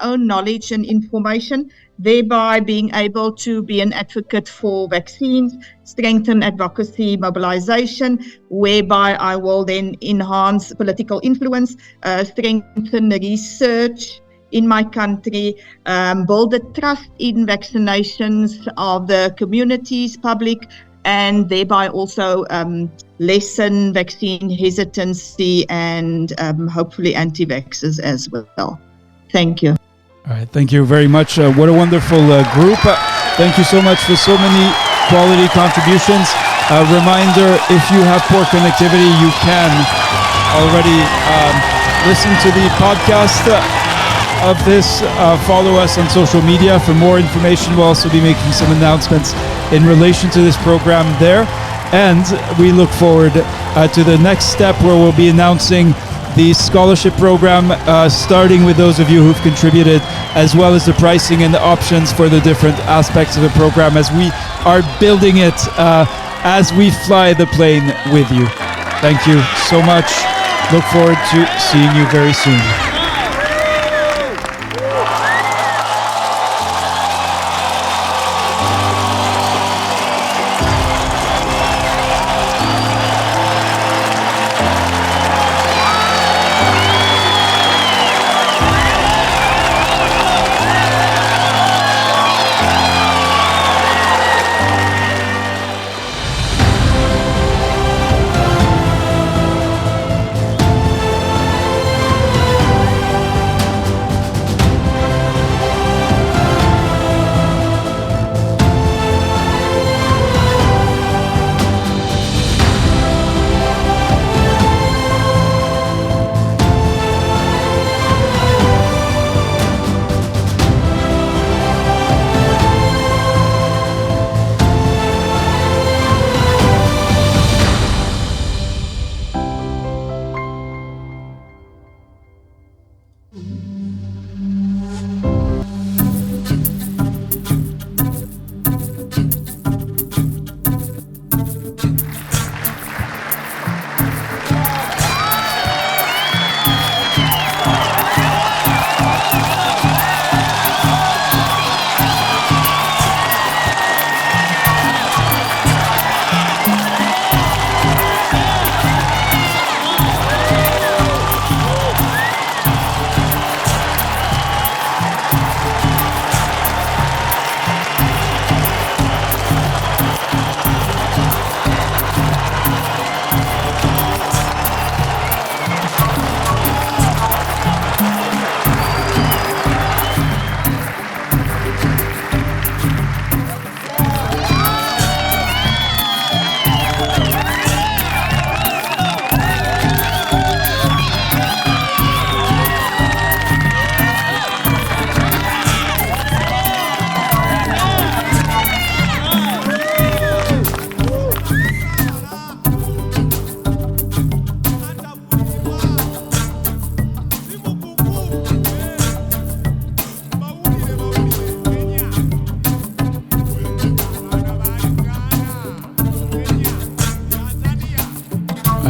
own knowledge and information, thereby being able to be an advocate for vaccines, strengthen advocacy mobilization, whereby I will then enhance political influence, strengthen research in my country, build the trust in vaccinations of the communities, public, and thereby also lessen vaccine hesitancy and hopefully anti-vaxxers as well. Thank you.
All right, thank you very much. What a wonderful group. Thank you so much for so many quality contributions. Reminder, if you have poor connectivity, you can already listen to the podcast of this. Follow us on social media for more information. We'll also be making some announcements in relation to this program there. And we look forward to the next step where we'll be announcing the scholarship program, starting with those of you who've contributed, as well as the pricing and the options for the different aspects of the program as we are building it as we fly the plane with you. Thank you so much. Look forward to seeing you very soon.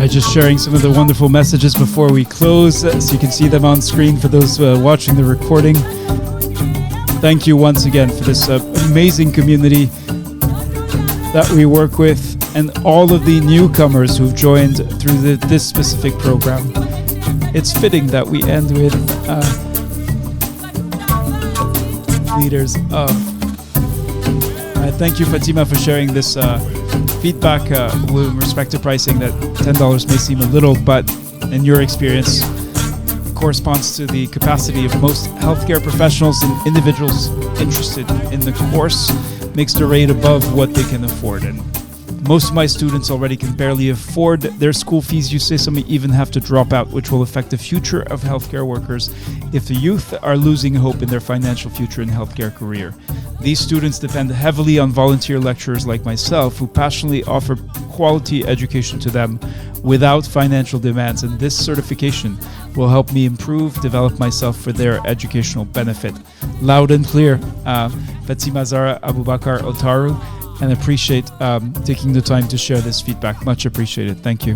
Just sharing some of the wonderful messages before we close, so you can see them on screen for those watching the recording. Thank you once again for this amazing community that we work with, and all of the newcomers who've joined through this specific program. It's fitting that we end with leaders of. Thank you, Fatima, for sharing this feedback with respect to pricing, that $10 may seem a little, but in your experience corresponds to the capacity of most healthcare professionals and individuals interested in the course, makes the rate above what they can afford. And most of my students already can barely afford their school fees. You say some even have to drop out, which will affect the future of healthcare workers if the youth are losing hope in their financial future in healthcare career. These students depend heavily on volunteer lecturers like myself, who passionately offer quality education to them without financial demands, and this certification will help me improve, develop myself for their educational benefit. Loud and clear, Fatima Zara Abubakar Otaru, and appreciate taking the time to share this feedback. Much appreciated. Thank you.